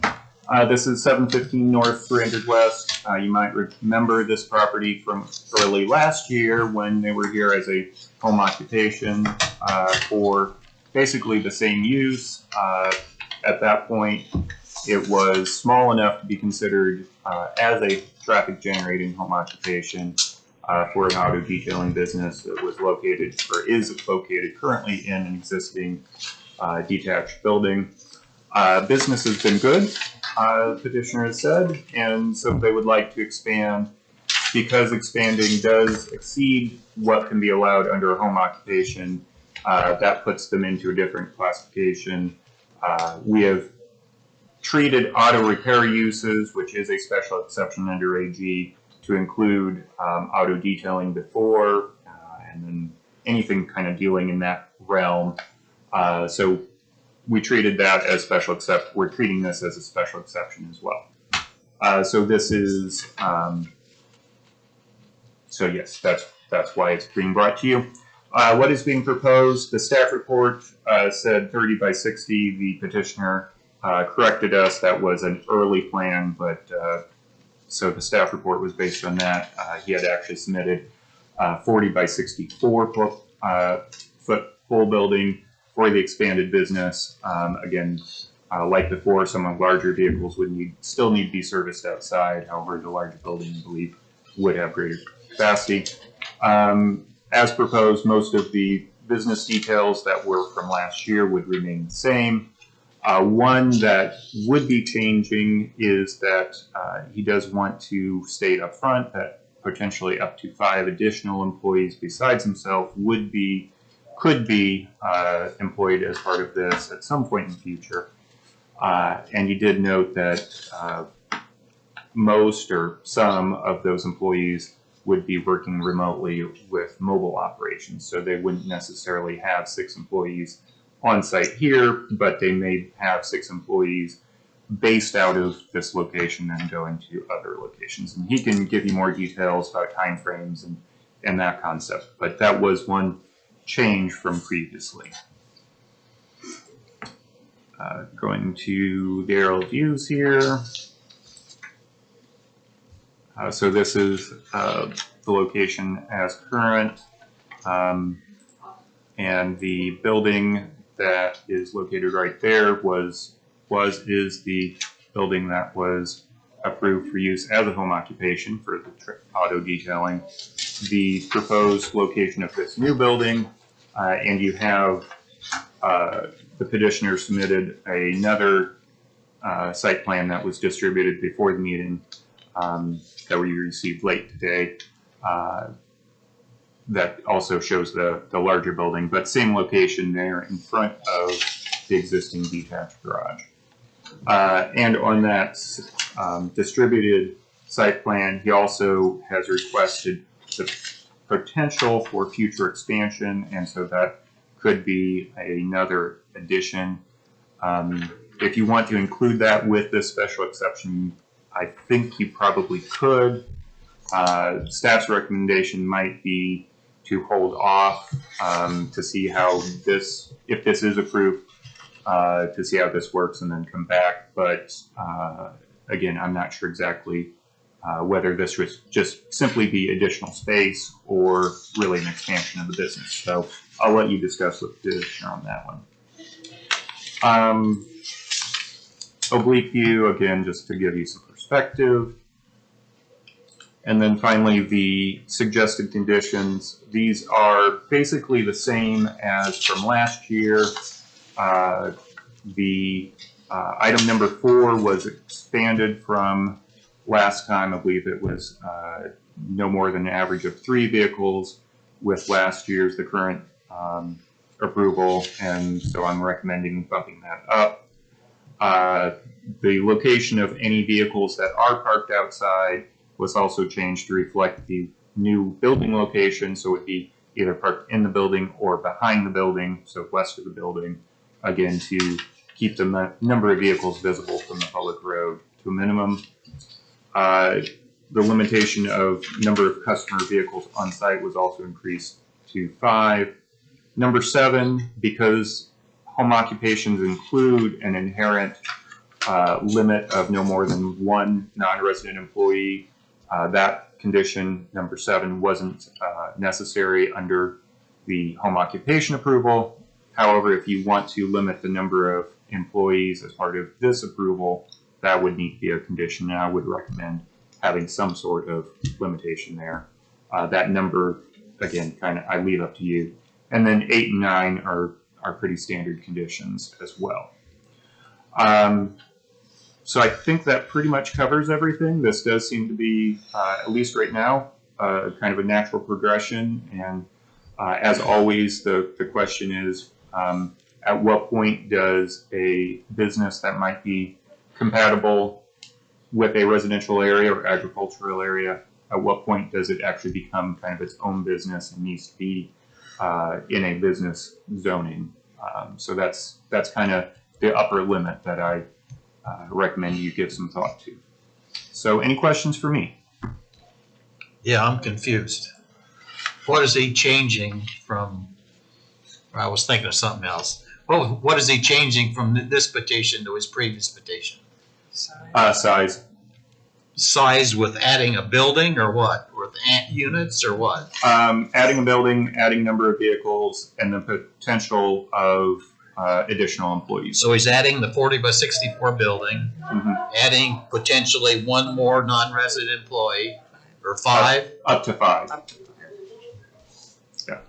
This is 715 North, 300 West. You might remember this property from early last year when they were here as a home occupation for basically the same use. At that point, it was small enough to be considered as a traffic generating home occupation for an auto detailing business that was located or is located currently in an existing detached building. Business has been good, the petitioner has said, and so they would like to expand. Because expanding does exceed what can be allowed under a home occupation, that puts them into a different classification. We have treated auto repair uses, which is a special exception under AG, to include auto detailing before, and then anything kind of dealing in that realm. So we treated that as special except. We're treating this as a special exception as well. So this is, so yes, that's why it's being brought to you. What is being proposed? The staff report said 30 by 60. The petitioner corrected us. That was an early plan, but so the staff report was based on that. He had actually submitted 40 by 64 foot full building for the expanded business. Again, like before, some of larger vehicles would still need to be serviced outside. However, the larger building, I believe, would have greater capacity. As proposed, most of the business details that were from last year would remain the same. One that would be changing is that he does want to state up front that potentially up to 5 additional employees besides himself could be employed as part of this at some point in the future. And he did note that most or some of those employees would be working remotely with mobile operations. So they wouldn't necessarily have 6 employees on site here, but they may have 6 employees based out of this location and going to other locations. And he can give you more details about timeframes and that concept. But that was one change from previously. Going to the aerial views here. So this is the location as current, and the building that is located right there is the building that was approved for use as a home occupation for the auto detailing. The proposed location of this new building, and you have the petitioner submitted another site plan that was distributed before the meeting that we received late today. That also shows the larger building, but same location there in front of the existing detached garage. And on that distributed site plan, he also has requested the potential for future expansion, and so that could be another addition. If you want to include that with this special exception, I think you probably could. Staff's recommendation might be to hold off to see how this, if this is approved, to see how this works and then come back. But again, I'm not sure exactly whether this would just simply be additional space or really an expansion of the business. So I'll let you discuss with the petitioner on that one. Oblique view, again, just to give you some perspective. And then finally, the suggested conditions. These are basically the same as from last year. The item number 4 was expanded from last time. I believe it was no more than an average of 3 vehicles with last year's, the current approval, and so I'm recommending bumping that up. The location of any vehicles that are parked outside was also changed to reflect the new building location, so it would be either parked in the building or behind the building, so west of the building, again to keep the number of vehicles visible from the public road to a minimum. The limitation of number of customer vehicles on site was also increased to 5. Number 7, because home occupations include an inherent limit of no more than 1 non-resident employee, that condition, number 7, wasn't necessary under the home occupation approval. However, if you want to limit the number of employees as part of this approval, that would need to be a condition, and I would recommend having some sort of limitation there. That number, again, I leave up to you. And then 8 and 9 are pretty standard conditions as well. So I think that pretty much covers everything. This does seem to be, at least right now, kind of a natural progression. And as always, the question is, at what point does a business that might be compatible with a residential area or agricultural area, at what point does it actually become kind of its own business and needs to be in a business zoning? So that's kind of the upper limit that I recommend you give some thought to. So any questions for me? Yeah, I'm confused. What is he changing from? I was thinking of something else. What is he changing from this petition to his previous petition? Size. Size with adding a building or what? With units or what? Adding a building, adding number of vehicles, and the potential of additional employees. So he's adding the 40 by 64 building, adding potentially 1 more non-resident employee, or 5? Up to 5. Yeah.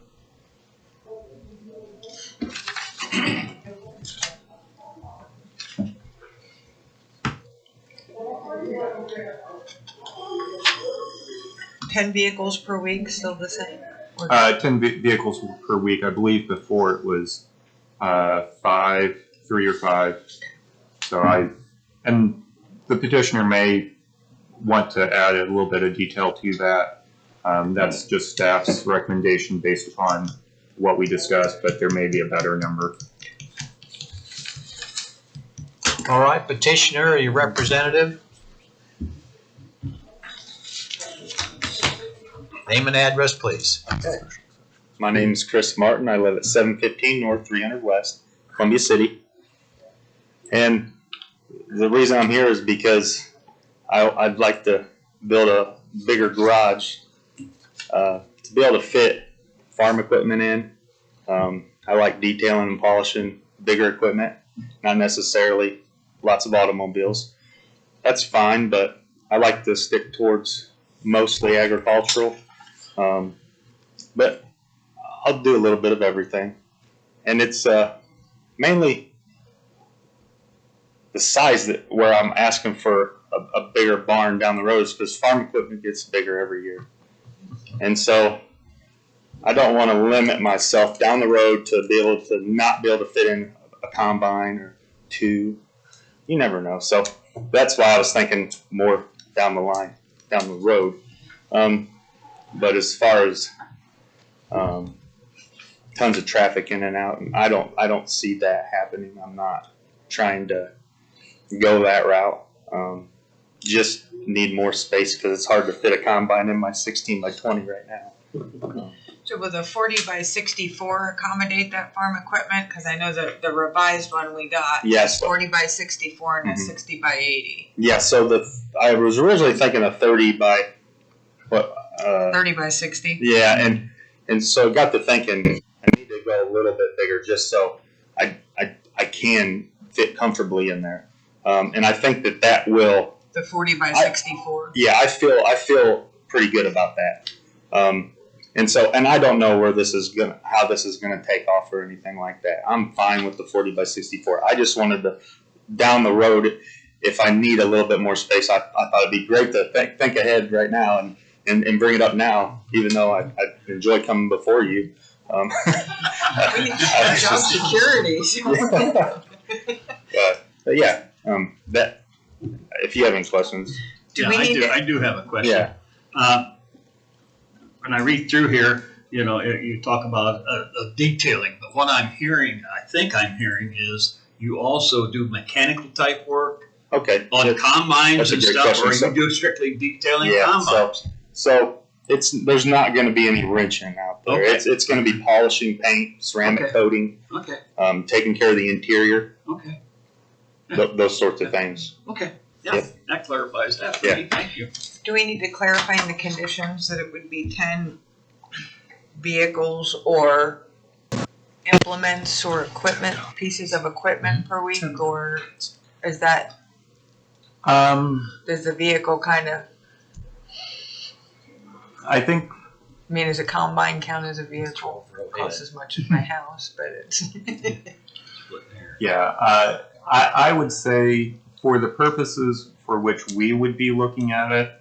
10 vehicles per week, still the same? 10 vehicles per week. I believe before it was 5, 3 or 5. So and the petitioner may want to add a little bit of detail to that. That's just staff's recommendation based upon what we discussed, but there may be a better number. All right, petitioner, your representative. Name and address, please. Okay. My name is Chris Martin. I live at 715 North 300 West, Columbia City. And the reason I'm here is because I'd like to build a bigger garage to be able to fit farm equipment in. I like detailing and polishing bigger equipment, not necessarily lots of automobiles. That's fine, but I like to stick towards mostly agricultural. But I'll do a little bit of everything. And it's mainly the size where I'm asking for a bigger barn down the road, because farm equipment gets bigger every year. And so I don't want to limit myself down the road to be able to not be able to fit in a combine or 2. You never know. So that's why I was thinking more down the line, down the road. But as far as tons of traffic in and out, I don't see that happening. I'm not trying to go that route. Just need more space because it's hard to fit a combine in my 16 by 20 right now. So will the 40 by 64 accommodate that farm equipment? Because I know that the revised one we got Yes. is 40 by 64 and a 60 by 80. Yeah, so I was originally thinking a 30 by what? 30 by 60. Yeah, and so I got to thinking I need to go a little bit bigger just so I can fit comfortably in there. And I think that will. The 40 by 64. Yeah, I feel pretty good about that. And I don't know how this is gonna take off or anything like that. I'm fine with the 40 by 64. I just wanted to, down the road, if I need a little bit more space, I thought it'd be great to think ahead right now and bring it up now, even though I enjoy coming before you. We need job security. But yeah, that, if you have any questions. I do have a question. Yeah. When I read through here, you talk about detailing, but what I think I'm hearing is you also do mechanical type work. Okay. On combines and stuff, question. or you do strictly detailing Yeah, combines? So there's not going to be any wrenching out there. Okay. It's going to be polishing paint, ceramic coating, taking care of the interior. Okay. Those sorts of things. Okay. Yeah, that clarifies that for me. Thank you. Do we need to clarify in the conditions that it would be 10 vehicles or implements or pieces of equipment per week, or is that, does the vehicle kind of, I think, does a combine count as a vehicle? It costs as much as my house, but it's. yeah, I would say for the purposes for which we would be looking at it,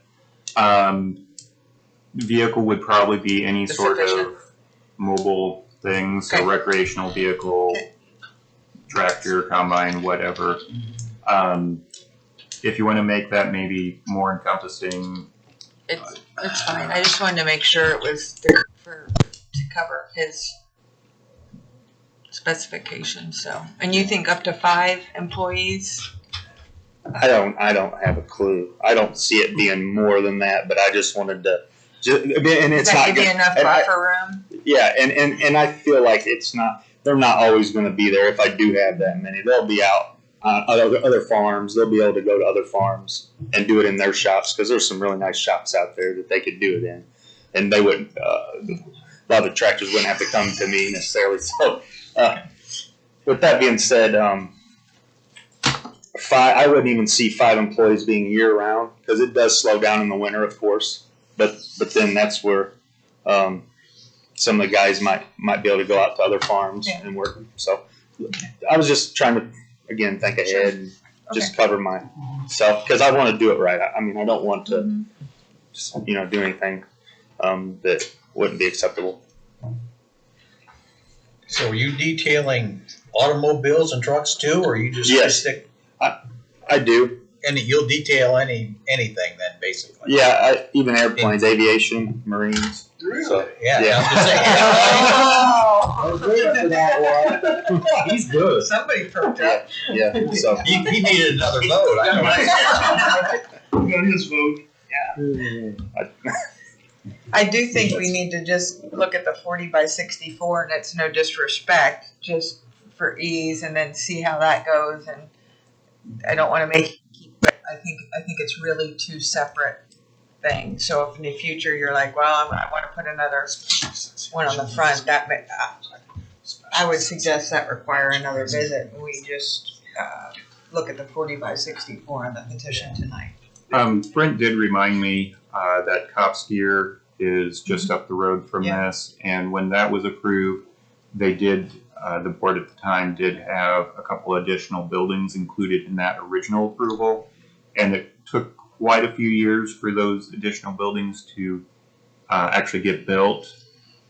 vehicle would probably be any sort of mobile thing, so recreational vehicle, tractor, combine, whatever. If you want to make that maybe more encompassing. It's fine. I just wanted to make sure it was to cover his specifications. So, and you think up to 5 employees? I don't have a clue. I don't see it being more than that, but I just wanted to. And it's not give you enough buffer room. Yeah, and I feel like it's not. They're not always going to be there. If I do have that many, they'll be out on other farms. They'll be able to go to other farms and do it in their shops, because there's some really nice shops out there that they could do it in, and they wouldn't. A lot of the tractors wouldn't have to come to me necessarily. So, with that being said, 5. I wouldn't even see 5 employees being year round, because it does slow down in the winter, of course. But then that's where some of the guys might be able to go out to other farms and work. So I was just trying to, again, think ahead and just cover myself, because I want to do it right. I mean, I don't want to, do anything that wouldn't be acceptable. So are you detailing automobiles and trucks too, or you just stick? I do. And you'll detail anything then, basically. Yeah, even airplanes, aviation, Marines. Really? So, yeah. I'm good for that one. He's good. Somebody perked up. Yeah. So he needed another vote. I Got his vote. I do think we need to just look at the 40 by 64, and it's no disrespect, just for ease, and then see how that goes. And I don't want to make, but I think it's really 2 separate things. So if in the future you're like, well, I want to put another one on the front, I would suggest that require another visit, and we just look at the 40 by 64 on the petition tonight. Brent did remind me that Cops Gear is just up the road from this, and when that was approved, they did, the board at the time did have a couple additional buildings included in that original approval, and it took quite a few years for those additional buildings to actually get built.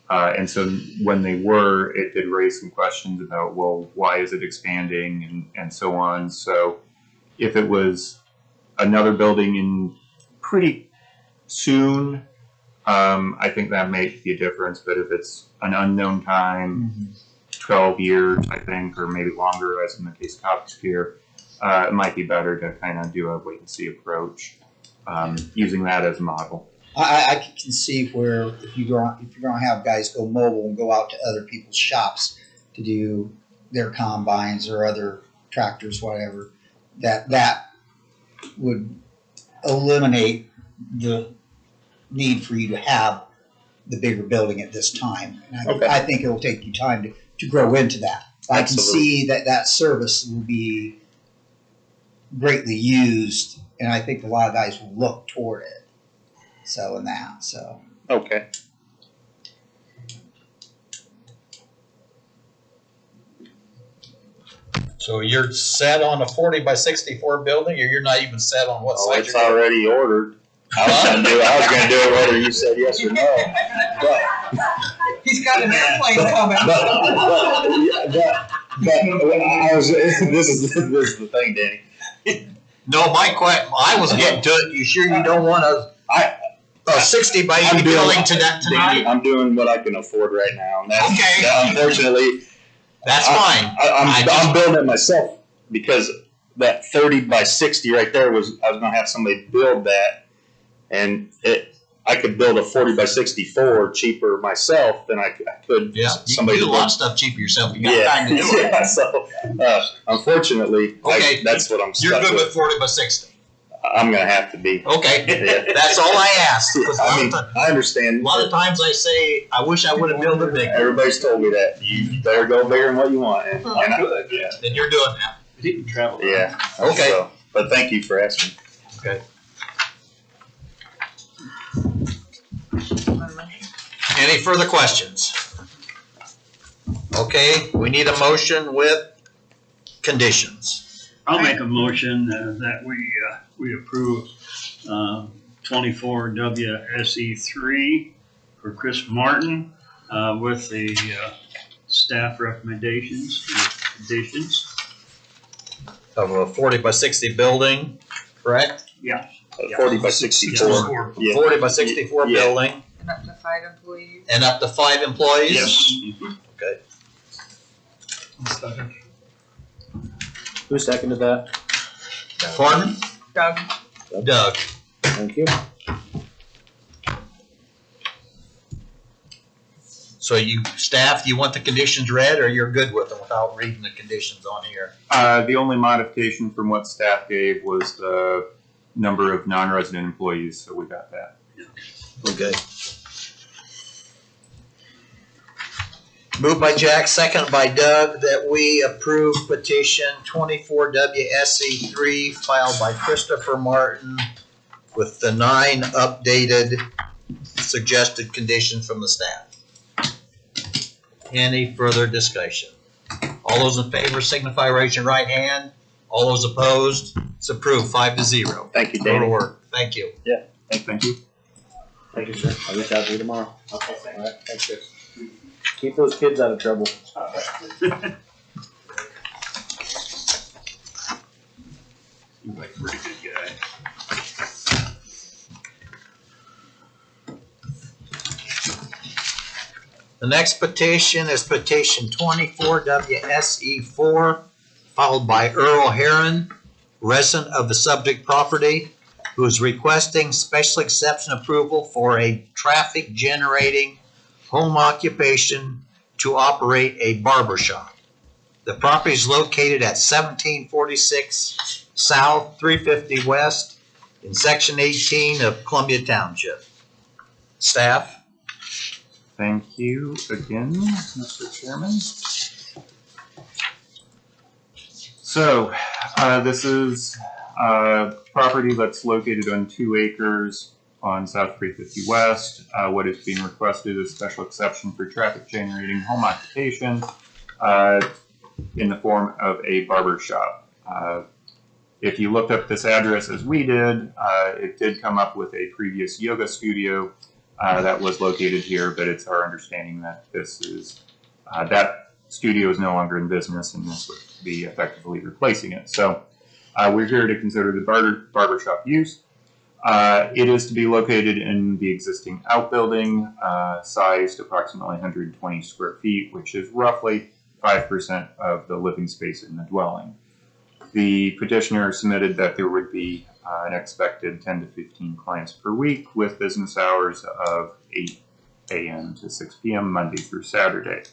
And so when they were, it did raise some questions about, well, why is it expanding and so on. So if it was another building in pretty soon, I think that may be a difference. But if it's an unknown time, 12 years, I think, or maybe longer, as in the case of Cops Gear, it might be better to kind of do a wait and see approach, using that as a model. I can see where if you're going to have guys go mobile and go out to other people's shops to do their combines or other tractors, whatever, that would eliminate the need for you to have the bigger building at this time. And I think it will take you time to grow into that. I can see that service will be greatly used, and I think a lot of guys will look toward it. selling that, so. Okay. So you're set on a 40 by 64 building, or you're not even set on what Oh, side it's you're doing? already ordered. I was gonna do it whether you said yes or no. But He's got an airplane coming. this is the thing, Danny. No, I was getting to it. You sure you don't want a 60 by 80 building to that Danny, tonight? I'm doing what I can afford right now. And that's, Okay. Unfortunately, That's fine. I'm building it myself because that 30 by 60 right there I was gonna have somebody build that, and I could build a 40 by 64 cheaper myself than I could. Yeah, you can somebody do a to lot build. of stuff cheaper yourself. You got time to do it. Yeah, so unfortunately, Okay. that's what I'm stuck You're good with. with 40 by 60. I'm gonna have to be. Okay, Yeah. that's all I asked. 'Cause I understand. a lot of times I say, I wish I would have built it bigger. Everybody's told me that. You better go bigger than what you want. And Good. Yeah. Then you're doing that. He can travel. Yeah. Okay. So, but thank you for asking. Okay. Any further questions? Okay, we need a motion with conditions. I'll make a motion that we approve 24 WSE3 for Chris Martin with the staff recommendations and conditions. Of a 40 by 60 building, correct? Yeah. 40 by 64. Yeah. 40 by 64 Yeah. building And up to 5 employees. and up to 5 employees? Yes. Okay. Who seconded that? Pardon? Doug. Doug. Thank you. So you, staff, you want the conditions read, or you're good with them without reading the conditions on here? The only modification from what staff gave was the number of non-resident employees, so we got that. Okay. Moved by Jack, second by Doug, that we approve petition 24 WSE3 filed by Christopher Martin with the 9 updated suggested conditions from the staff. Any further discussion? All those in favor signify, raise your right hand. All those opposed, it's approved 5-0. Thank you, Go to Danny. work. Thank you. Thank you. Thank you, sir. I'll reach out to you tomorrow. Okay, all right, thanks, Chris. Keep those kids out of trouble. Seems like a pretty good guy. The next petition is petition 24 WSE4, followed by Earl Heron, resident of the subject property, who is requesting special exception approval for a traffic generating home occupation to operate a barber shop. The property is located at 1746 South, 350 West, in Section 18 of Columbia Township. Staff? Thank you again, Mr. Chairman. So, this is a property that's located on 2 acres on South 350 West. What is being requested is special exception for traffic generating home occupation in the form of a barber shop. If you looked up this address as we did, it did come up with a previous yoga studio that was located here, but it's our understanding that this is, that studio is no longer in business and this would be effectively replacing it. So we're here to consider the barbershop use. It is to be located in the existing outbuilding, sized approximately 120 square feet, which is roughly 5% of the living space in the dwelling. The petitioner submitted that there would be an expected 10 to 15 clients per week with business hours of 8 a.m. to 6 p.m. Monday through Saturday.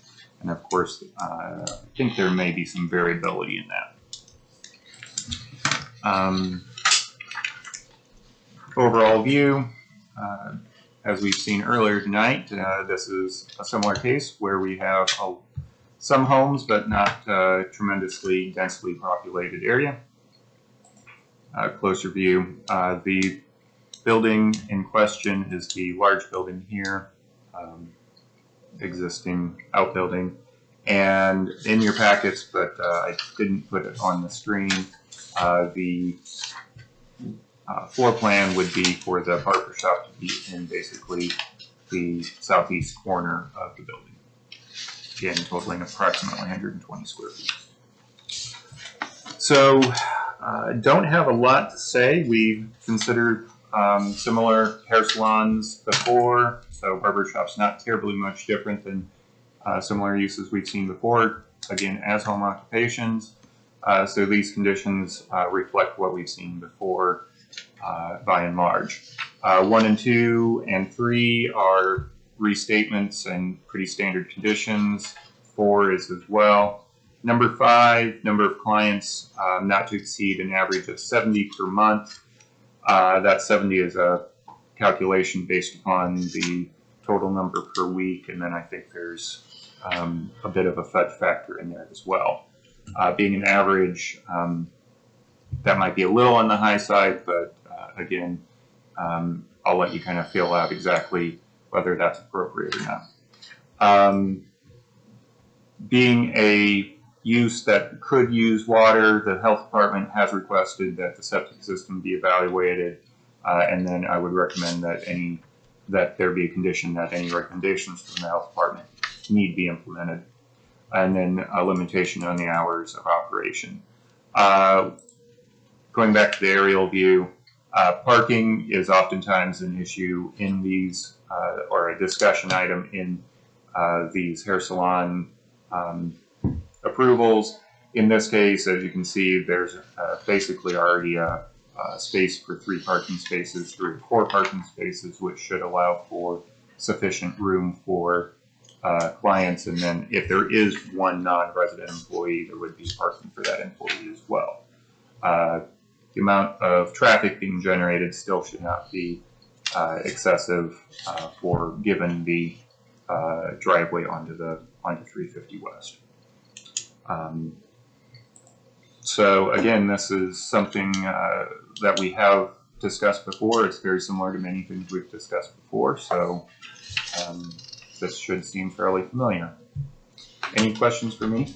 And of course, I think there may be some variability in that. Overall view, as we've seen earlier tonight, this is a similar case where we have some homes, but not tremendously densely populated area. Closer view, the building in question is the large building here, existing outbuilding. And in your packets, but I didn't put it on the screen, the floor plan would be for the barber shop to be in basically the southeast corner of the building. Again, totaling approximately 120 square feet. So, don't have a lot to say. We've considered similar hair salons before, so barber shop's not terribly much different than similar uses we've seen before, again, as home occupations. So these conditions reflect what we've seen before by and large. 1 and 2 and 3 are restatements and pretty standard conditions. 4 is as well. Number 5, number of clients not to exceed an average of 70 per month. That 70 is a calculation based upon the total number per week, and then I think there's a bit of a fudge factor in there as well. Being an average, that might be a little on the high side, but again, I'll let you kind of feel out exactly whether that's appropriate or not. Being a use that could use water, the health department has requested that the septic system be evaluated, and then I would recommend that there be a condition that any recommendations from the health department need be implemented, and then a limitation on the hours of operation. Going back to the aerial view, parking is oftentimes an issue in these, or a discussion item in these hair salon approvals. In this case, as you can see, there's basically already a space for 3 parking spaces, 3 or 4 parking spaces, which should allow for sufficient room for clients. And then if there is one non-resident employee, there would be parking for that employee as well. The amount of traffic being generated still should not be excessive for given the driveway onto 350 West. So again, this is something that we have discussed before. It's very similar to many things we've discussed before, so this should seem fairly familiar. Any questions for me?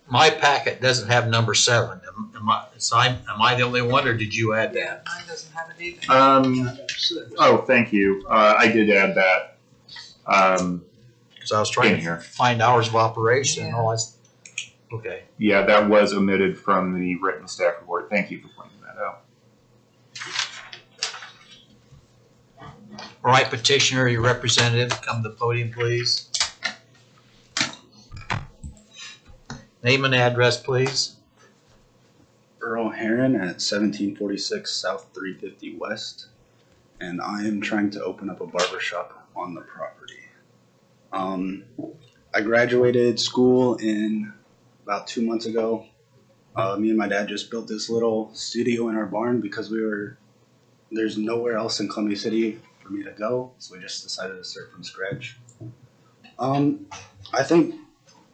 My packet doesn't have number 7. Am I the only one, or did you add that? Mine doesn't have it either. Oh, thank you. I did add that. So I was trying to find hours of operation and all that. Okay. Yeah, that was omitted from the written staff report. Thank you for pointing that out. All right, petitioner, your representative, come to the podium, please. Name and address, please. Earl Heron at 1746 South 350 West, and I am trying to open up a barbershop on the property. I graduated school in about 2 months ago. Me and my dad just built this little studio in our barn because there's nowhere else in Columbia City for me to go, so we just decided to start from scratch. I think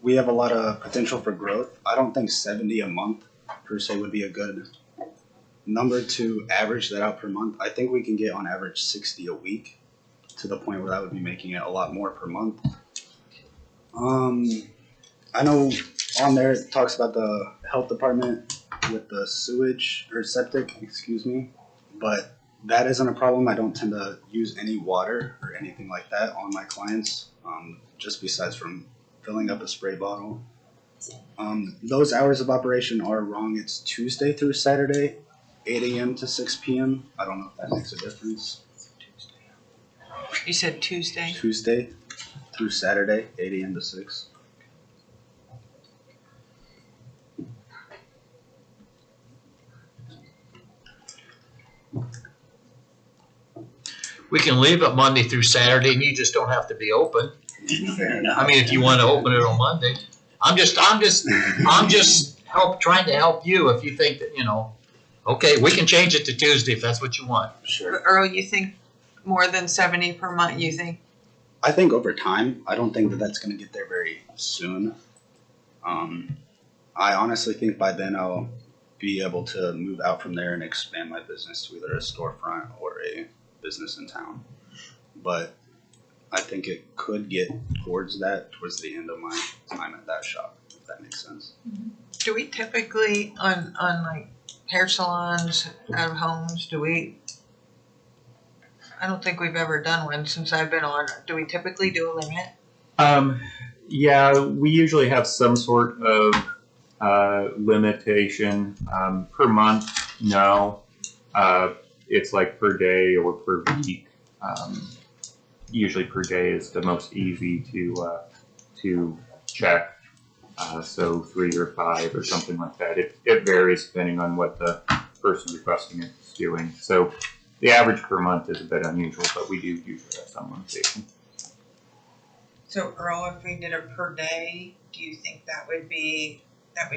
we have a lot of potential for growth. I don't think 70 a month per se would be a good number to average that out per month. I think we can get on average 60 a week, to the point where that would be making it a lot more per month. I know on there it talks about the health department with the sewage or septic, excuse me, but that isn't a problem. I don't tend to use any water or anything like that on my clients, just besides from filling up a spray bottle. Those hours of operation are wrong. It's Tuesday through Saturday, 8 a.m. to 6 p.m. I don't know if that makes a difference. You said Tuesday? Tuesday through Saturday, 8 a.m. to 6. We can leave it Monday through Saturday, and you just don't have to be open. Fair enough. I mean, if you want to open it on Monday, I'm just trying to help you. If you think that, okay, we can change it to Tuesday if that's what you want. Sure. But Earl, you think more than 70 per month, you think? I think over time. I don't think that that's going to get there very soon. I honestly think by then I'll be able to move out from there and expand my business to either a storefront or a business in town. But I think it could get towards the end of my time at that shop, if that makes sense. Do we typically, on like hair salons, out of homes, I don't think we've ever done one since I've been on. Do we typically do a limit? Yeah, we usually have some sort of limitation. Per month, no. It's like per day or per week. Usually per day is the most easy to check. So 3 or 5 or something like that. It varies depending on what the person requesting it is doing. So the average per month is a bit unusual, but we do usually have some limitation. So Earl, if we did it per day, do you think that would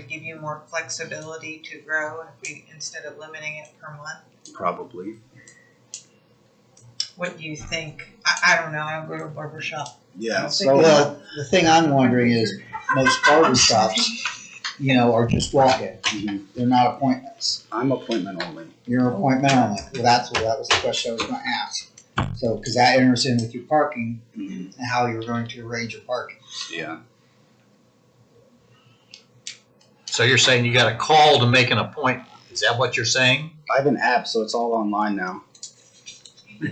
give you more flexibility to grow instead of limiting it per month? Probably. What do you think? I don't know. I don't go to a barber shop. Yeah. Well, the thing I'm wondering is most barber shops, are just walk-in. They're not appointments. I'm appointment only. You're appointment only. Well, that was the question I was going to ask. So, because that enters in with your parking and how you're going to arrange your parking. Yeah. So you're saying you got a call to make an appointment? Is that what you're saying? I have an app, so it's all online now. You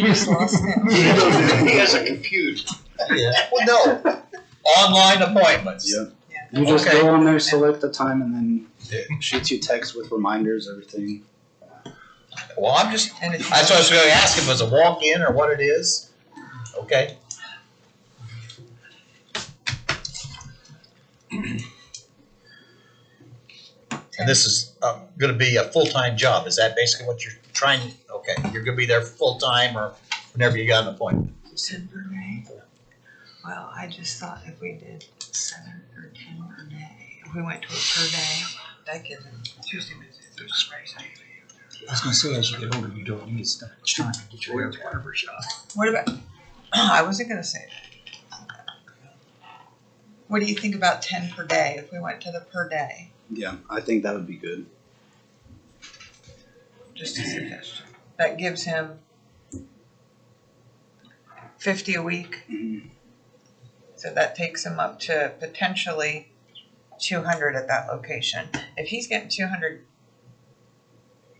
just lost him. He has a computer. Yeah. Well, no. Online appointments. Yep. You just go on there, select the time, and then it shoots you text with reminders, everything. Well, that's what I was going to ask if it was a walk-in or what it is. Okay. And this is going to be a full-time job. Is that basically what you're trying? Okay, you're going to be there full-time or whenever you got an appointment. 10 per day. Well, I just thought if we did 7 or 10 per day, if we went to a per day, that gives them Tuesday, Wednesday, Thursday, Friday. I was gonna say, as you get older, you don't need as much time to get your hair barber shop. What about? I wasn't gonna say that. What do you think about 10 per day? If we went to the per day, Yeah, I think that would be good. just a suggestion. That gives him 50 a week. So that takes him up to potentially 200 at that location. If he's getting 200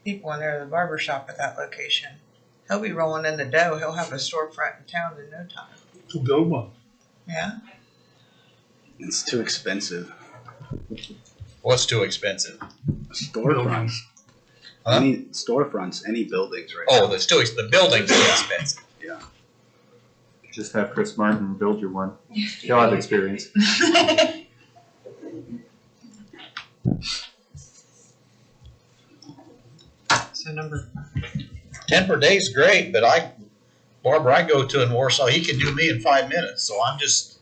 people in there at the barber shop at that location, he'll be rolling in the dough. He'll have a storefront in town in no time. To build one. Yeah. It's too expensive. What's too expensive? Storefronts. Huh? Any storefronts, any buildings right Oh, now. the building's too expensive. Yeah. Just have Chris Martin build you one. He'll have experience. So number 10 per day is great, but Barbara, I go to in Warsaw, he can do me in 5 minutes, so I'm just,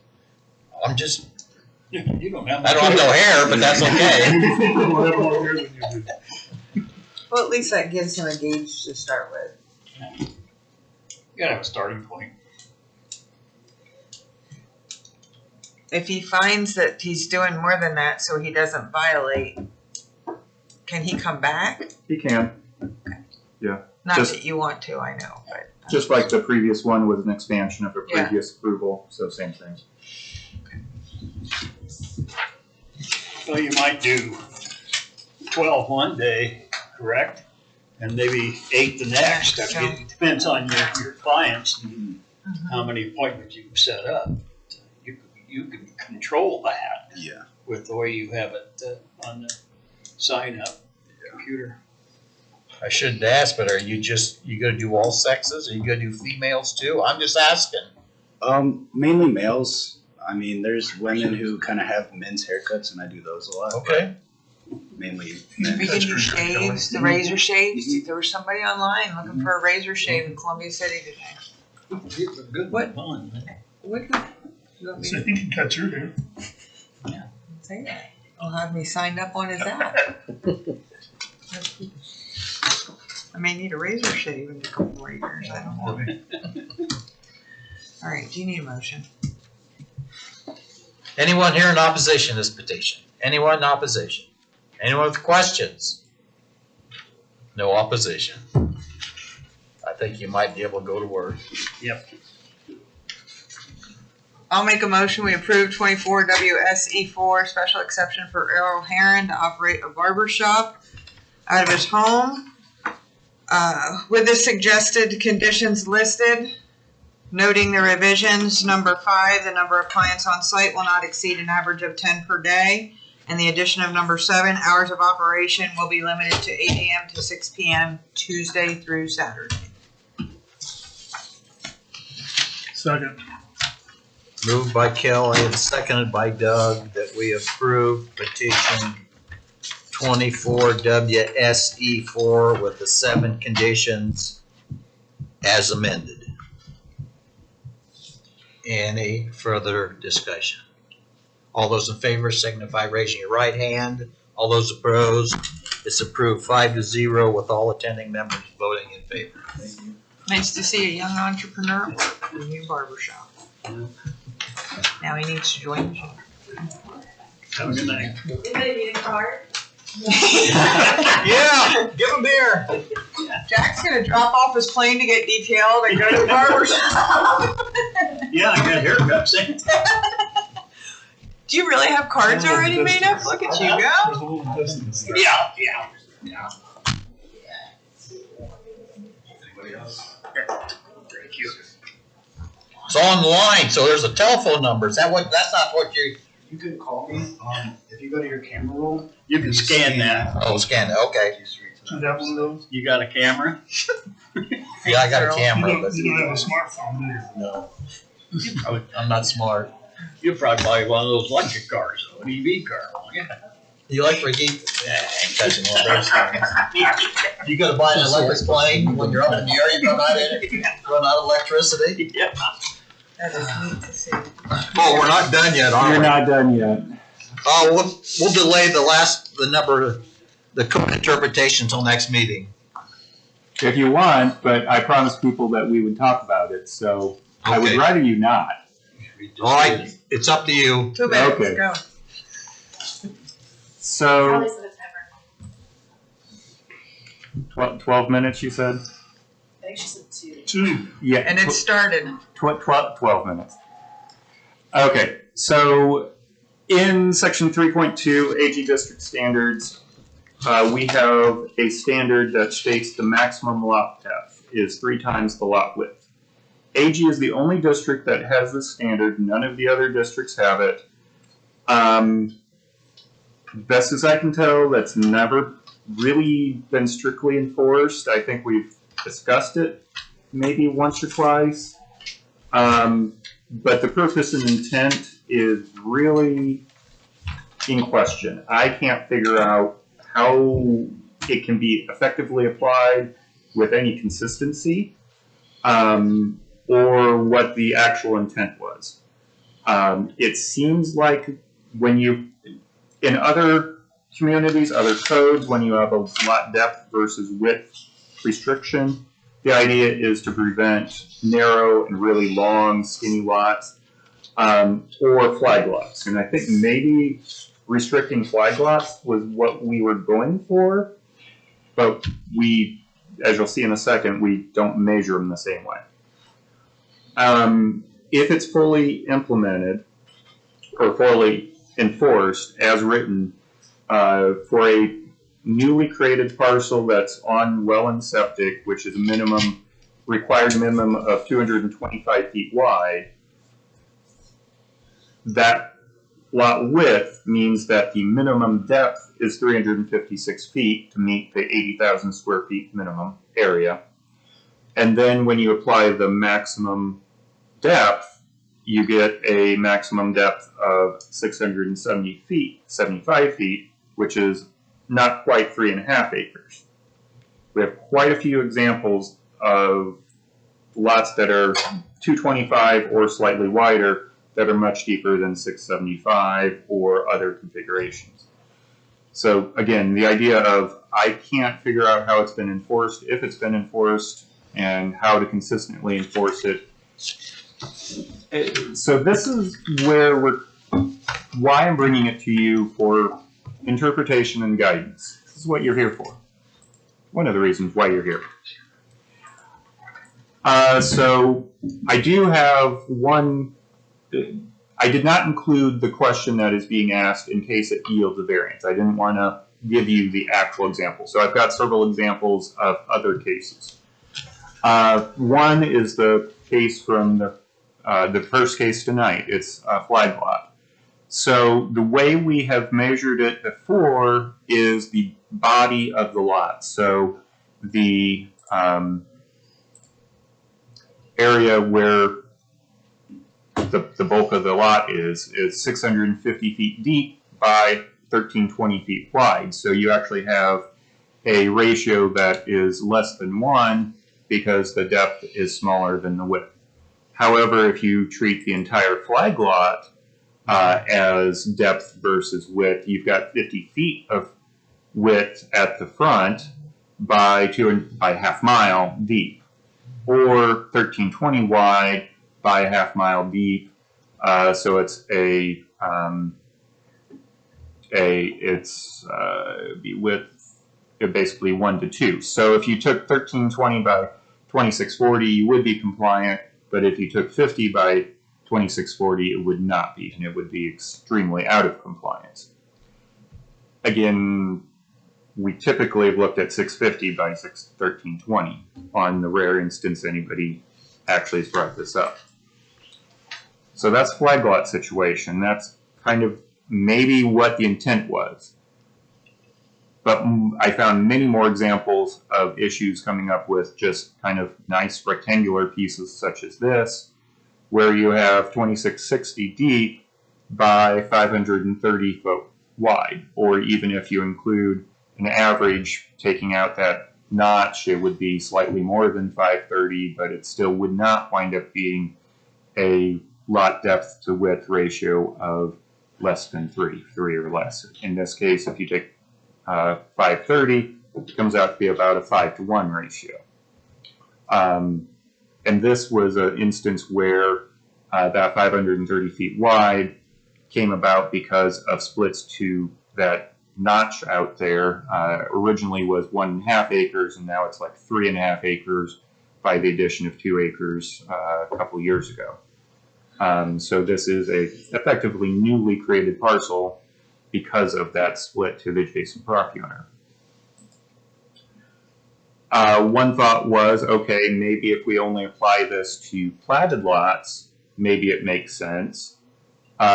You don't have. I don't have no hair, but that's okay. We'll have more hair than you do. well, at least that gives him a gauge to start with. You gotta have a starting point. If he finds that he's doing more than that, so he doesn't violate, can he come back? He can. Yeah. Not Just- that you want to, I know, but Just like the previous one was an expansion of a Yeah. previous approval, so same thing. Well, you might do 12 one day, correct? And maybe 8 the next. I mean, it depends on your clients and how many appointments you can set up. You can control that. Yeah. With the way you have it on the sign up computer. I shouldn't ask, but you gonna do all sexes? Are you gonna do females too? I'm just asking. Mainly males. I mean, there's women who kind of have men's haircuts, and I do those a lot. Okay. Mainly men. we can do shaves, the razor shaves. There was somebody online looking for a razor shave in Columbia City today. It's a good What? one. What? You want me So to he can cut your hair. say that? He'll have me signed up on his app. I may need a razor shave in a couple more years. I don't know. All right. Do you need a motion? Anyone here in opposition to this petition? Anyone in opposition? Anyone with questions? No opposition. I think you might be able to go to work. Yep. I'll make a motion, we approve 24 WSE4 special exception for Errol Heron to operate a barber shop out of his home. With the suggested conditions listed, noting the revisions, number 5, the number of clients on site will not exceed an average of 10 per day. And the addition of number 7, hours of operation will be limited to 8 a.m. to 6 p.m. Tuesday through Saturday. Second. Moved by Kelley and seconded by Doug that we approve petition 24 WSE4 with the 7 conditions as amended. Any further discussion? All those in favor signify raising your right hand. All those opposed, it's approved 5-0 with all attending members voting in favor. Nice to see a young entrepreneur work in a new barber shop. Now he needs to join the gym. Have a good night. Anybody need a card? Yeah, give him beer. Jack's gonna drop off his plane to get detailed and go to the barber shop. Yeah, I got haircuts in. Do you really have cards already made up? Look at you go. There's a little distance there. Yeah. Thank you. It's online, so there's a telephone number. Is that what? That's not what you. You can call me. If you go to your camera roll, You can scan that. Oh, scan it. Okay. Do you have one of those? You got a camera? Yeah, I got a camera, You but don't, you don't have a smartphone, do you? no, I'm not smart. You'll probably buy one of those electric cars, though, an EV car, won't you? The electric heat. Ain't touching one of those things. You gotta buy an electric plane when you're up in the air. You run out of electricity. Yeah. That is neat to see. Oh, we're not done yet, are we? You're not done yet. Oh, we'll delay the code interpretation until next meeting. If you want, but I promised people that we would talk about it, so I would Okay. rather you not. All right, it's up to you. 2 minutes, Okay. go. So, Kelly's the timer. 12 minutes, you said? I think she said 2. 2. Yeah. And it started. 12 minutes. Okay, so in section 3.2 AG District Standards, we have a standard that states the maximum lot depth is 3 times the lot width. AG is the only district that has this standard. None of the other districts have it. Best as I can tell, that's never really been strictly enforced. I think we've discussed it maybe once or twice. But the purpose and intent is really in question. I can't figure out how it can be effectively applied with any consistency, or what the actual intent was. It seems like when you, in other communities, other codes, when you have a lot depth versus width restriction, the idea is to prevent narrow and really long, skinny lots, or flag lots. And I think maybe restricting flag lots was what we were going for, but we, as you'll see in a second, we don't measure them the same way. If it's fully implemented or fully enforced as written, for a newly created parcel that's on well and septic, which is a required minimum of 225 feet wide, that lot width means that the minimum depth is 356 feet to meet the 80,000 square feet minimum area. And then when you apply the maximum depth, you get a maximum depth of 670 feet, 75 feet, which is not quite 3.5 acres. We have quite a few examples of lots that are 225 or slightly wider that are much deeper than 675 or other configurations. So again, the idea of I can't figure out how it's been enforced, if it's been enforced, and how to consistently enforce it. So this is where we're why I'm bringing it to you for interpretation and guidance. This is what you're here for. One of the reasons why you're here. So I do have one. I did not include the question that is being asked in case it yields a variance. I didn't want to give you the actual example. So I've got several examples of other cases. One is the case from the first case tonight. It's a flag lot. So the way we have measured it before is the body of the lot. So the area where the bulk of the lot is 650 feet deep by 1320 feet wide. So you actually have a ratio that is less than 1 because the depth is smaller than the width. However, if you treat the entire flag lot as depth versus width, you've got 50 feet of width at the front by half mile deep, or 1320 wide by a half mile deep. So it's be width basically 1 to 2. So if you took 1320 by 2640, you would be compliant. But if you took 50 by 2640, it would not be, and it would be extremely out of compliance. Again, we typically have looked at 650 by 1320 on the rare instance anybody actually has brought this up. So that's flag lot situation. That's kind of maybe what the intent was. But I found many more examples of issues coming up with just kind of nice rectangular pieces such as this, where you have 2660 deep by 530 foot wide, or even if you include an average, taking out that notch, it would be slightly more than 530, but it still would not wind up being a lot depth to width ratio of less than 3 or less. In this case, if you take 530, it comes out to be about a 5-to-1 ratio. And this was an instance where that 530 feet wide came about because of splits to that notch out there. Originally was 1.5 acres, and now it's like 3.5 acres by the addition of 2 acres a couple years ago. So this is a effectively newly created parcel because of that split to the adjacent property owner. One thought was, okay, maybe if we only apply this to platted lots, maybe it makes sense,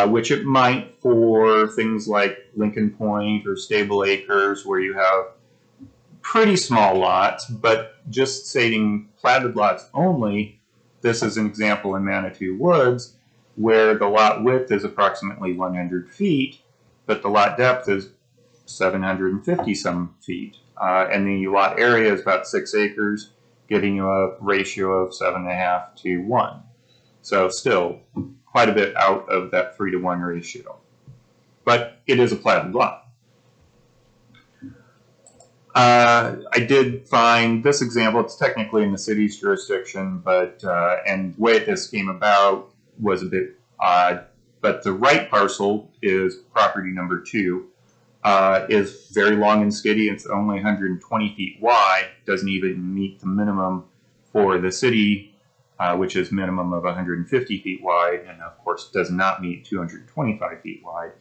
which it might for things like Lincoln Point or Stable Acres, where you have pretty small lots, but just stating platted lots only, this is an example in Manitou Woods, where the lot width is approximately 100 feet, but the lot depth is 750 some feet. And the lot area is about 6 acres, giving you a ratio of 7.5 to 1. So still quite a bit out of that 3-to-1 ratio. But it is a platted lot. I did find this example, it's technically in the city's jurisdiction, but and the way this came about was a bit odd. But the Wright parcel is property number 2. Is very long and skinny. It's only 120 feet wide. Doesn't even meet the minimum for the city, which is minimum of 150 feet wide, and of course does not meet 225 feet wide.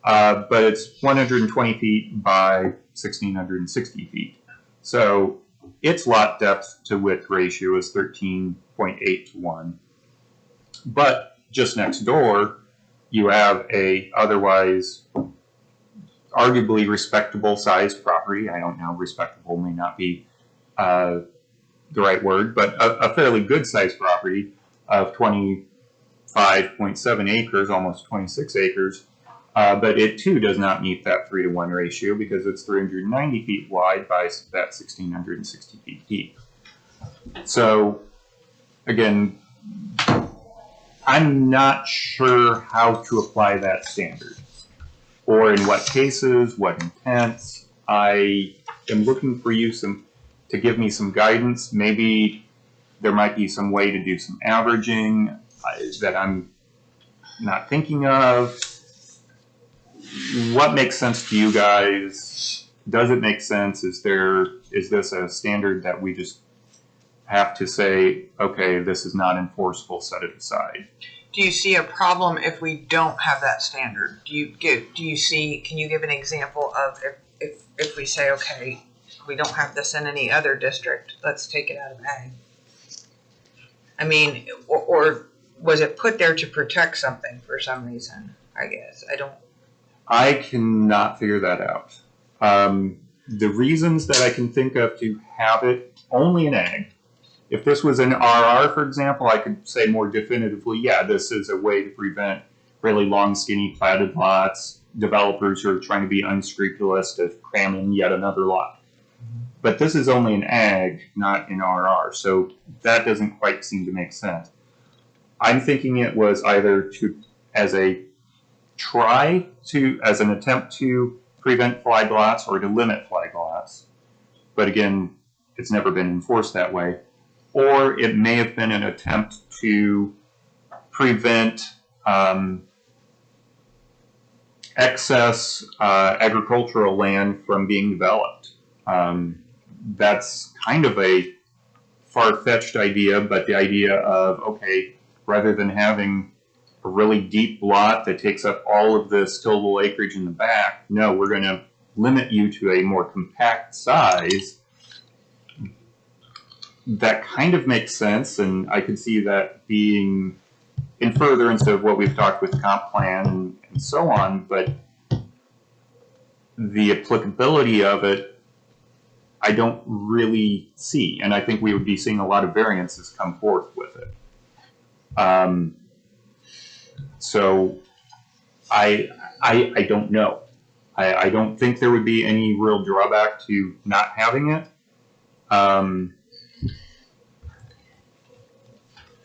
But it's 120 feet by 1,660 feet. So its lot depth to width ratio is 13.8 to 1. But just next door, you have a otherwise arguably respectable sized property. I don't know, respectable may not be the right word, but a fairly good sized property of 25.7 acres, almost 26 acres. But it too does not meet that 3-to-1 ratio because it's 390 feet wide by that 1,660 feet deep. So again, I'm not sure how to apply that standard, or in what cases, what intents. I am looking for you to give me some guidance. Maybe there might be some way to do some averaging that I'm not thinking of. what makes sense to you guys? Does it make sense? Is this a standard that we just have to say, okay, this is not enforceable, set it aside? Do you see a problem if we don't have that standard? Can you give an example of if we say, okay, we don't have this in any other district, let's take it out of ag? I mean, or was it put there to protect something for some reason? I guess, I cannot figure that out. The reasons that I can think of to have it only in ag, if this was an RR, for example, I could say more definitively, yeah, this is a way to prevent really long, skinny, platted lots, developers who are trying to be unscrupulous to cram in yet another lot. But this is only in ag, not in RR, so that doesn't quite seem to make sense. I'm thinking it was either as an attempt to prevent flag lots or to limit flag lots. But again, it's never been enforced that way. Or it may have been an attempt to prevent excess agricultural land from being developed. That's kind of a far-fetched idea, but the idea of, okay, rather than having a really deep lot that takes up all of this tillable acreage in the back, no, we're going to limit you to a more compact size. That kind of makes sense, and I could see that being in furtherance of what we've talked with the comp plan and so on, but the applicability of it, I don't really see, and I think we would be seeing a lot of variances come forth with it. So I don't know. I don't think there would be any real drawback to not having it.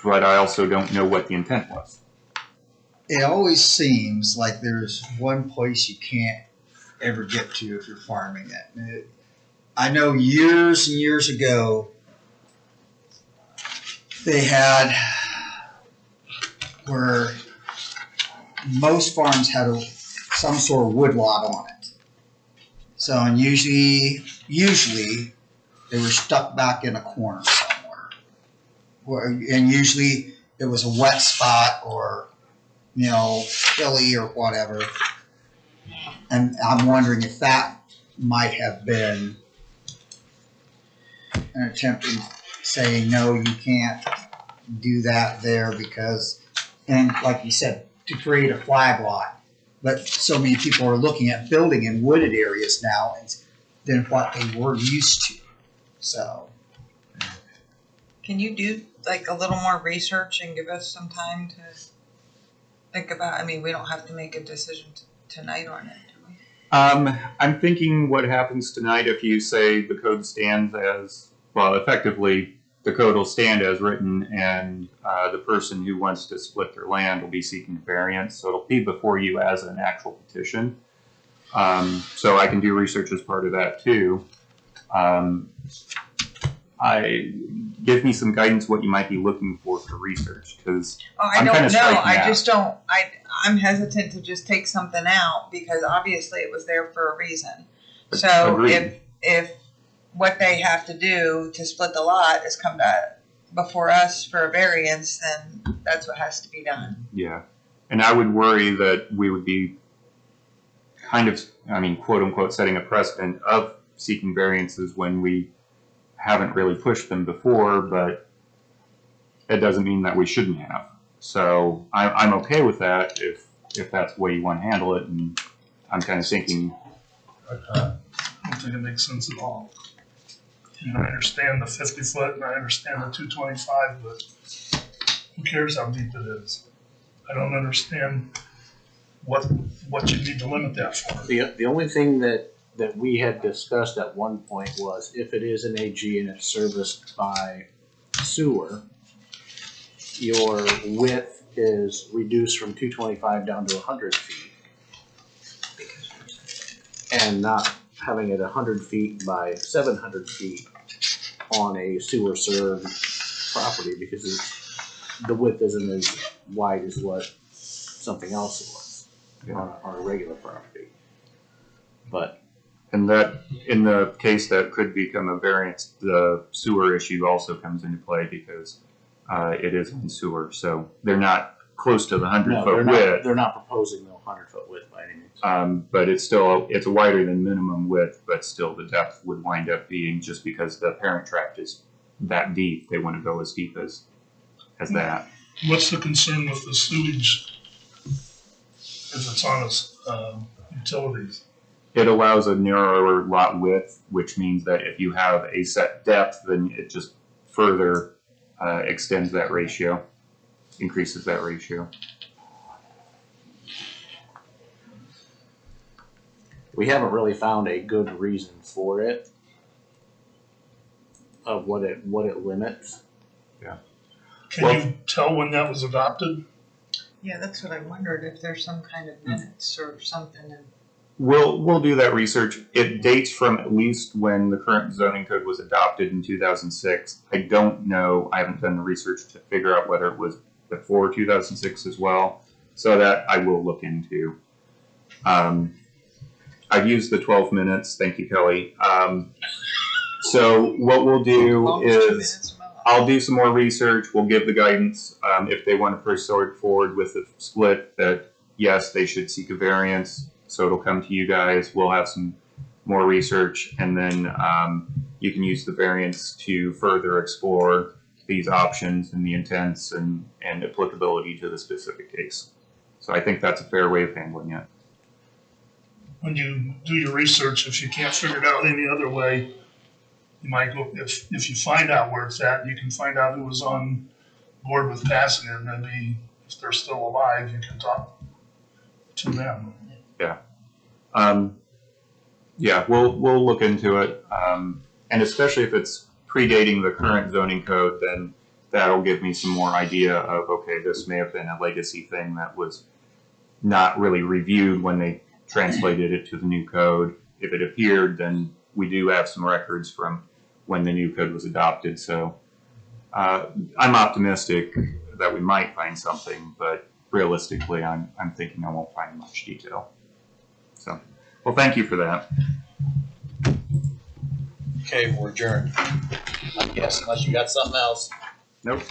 But I also don't know what the intent was. It always seems like there's one place you can't ever get to if you're farming it. I know years and years ago, they had where most farms had some sort of wood lot on it. So, and usually they were stuck back in a corner somewhere. And usually it was a wet spot or, hilly or whatever. And I'm wondering if that might have been an attempt in saying, no, you can't do that there because, and like you said, to create a flag lot. But so many people are looking at building in wooded areas now than what they were used to. So. can you do like a little more research and give us some time to think about? I mean, we don't have to make a decision tonight on it, do we? I'm thinking what happens tonight if you say the code stands as, well, effectively the code will stand as written, and the person who wants to split their land will be seeking variance. So it'll be before you as an actual petition. So I can do research as part of that too. Give me some guidance what you might be looking for research, because I don't know. I just don't. I'm hesitant to just take something out because obviously it was there for a reason. So Agreed. if what they have to do to split the lot is come before us for a variance, then that's what has to be done. Yeah, and I would worry that we would be kind of, I mean, quote unquote, setting a precedent of seeking variances when we haven't really pushed them before, but it doesn't mean that we shouldn't have. So I'm okay with that if that's the way you want to handle it, and I'm kind of thinking. I don't think it makes sense at all. I understand the 50 foot and I understand the 225, but who cares how deep it is? I don't understand what you need to limit that for. The only thing that we had discussed at one point was if it is an AG and it's serviced by sewer, your width is reduced from 225 down to 100 feet. And not having it 100 feet by 700 feet on a sewer served property, because the width isn't as wide as what something else was. on a regular property. But And that, in the case that could become a variance, the sewer issue also comes into play because it is on sewer, so they're not close to the 100-foot width. They're not proposing no 100-foot width by any means. But it's still, it's wider than minimum width, but still the depth would wind up being, just because the parent tract is that deep, they want to go as deep as that. What's the concern with the sewage if it's on its utilities? It allows a narrower lot width, which means that if you have a set depth, then it just further extends that ratio, increases that ratio. We haven't really found a good reason for it, of what it limits. Yeah. Can you tell when that was adopted? Yeah, that's what I wondered, if there's some kind of minutes or something. We'll do that research. It dates from at least when the current zoning code was adopted in 2006. I don't know. I haven't done the research to figure out whether it was before 2006 as well. So that I will look into. I've used the 12 minutes. Thank you, Kelley. So what we'll do is I'll do some more research. We'll give the guidance if they want to proceed forward with the split that yes, they should seek a variance. So it'll come to you guys. We'll have some more research, and then you can use the variance to further explore these options and the intents and applicability to the specific case. So I think that's a fair way of handling it. When you do your research, if you can't figure it out any other way, you might go, if you find out where it's at, you can find out who was on board with passing it. Maybe if they're still alive, you can talk to them. Yeah. Yeah, we'll look into it. And especially if it's predating the current zoning code, then that'll give me some more idea of, okay, this may have been a legacy thing that was not really reviewed when they translated it to the new code. If it appeared, then we do have some records from when the new code was adopted. So I'm optimistic that we might find something, but realistically, I'm thinking I won't find much detail. So, well, thank you for that. Okay, we're adjourned. I guess, unless you got something else. Nope.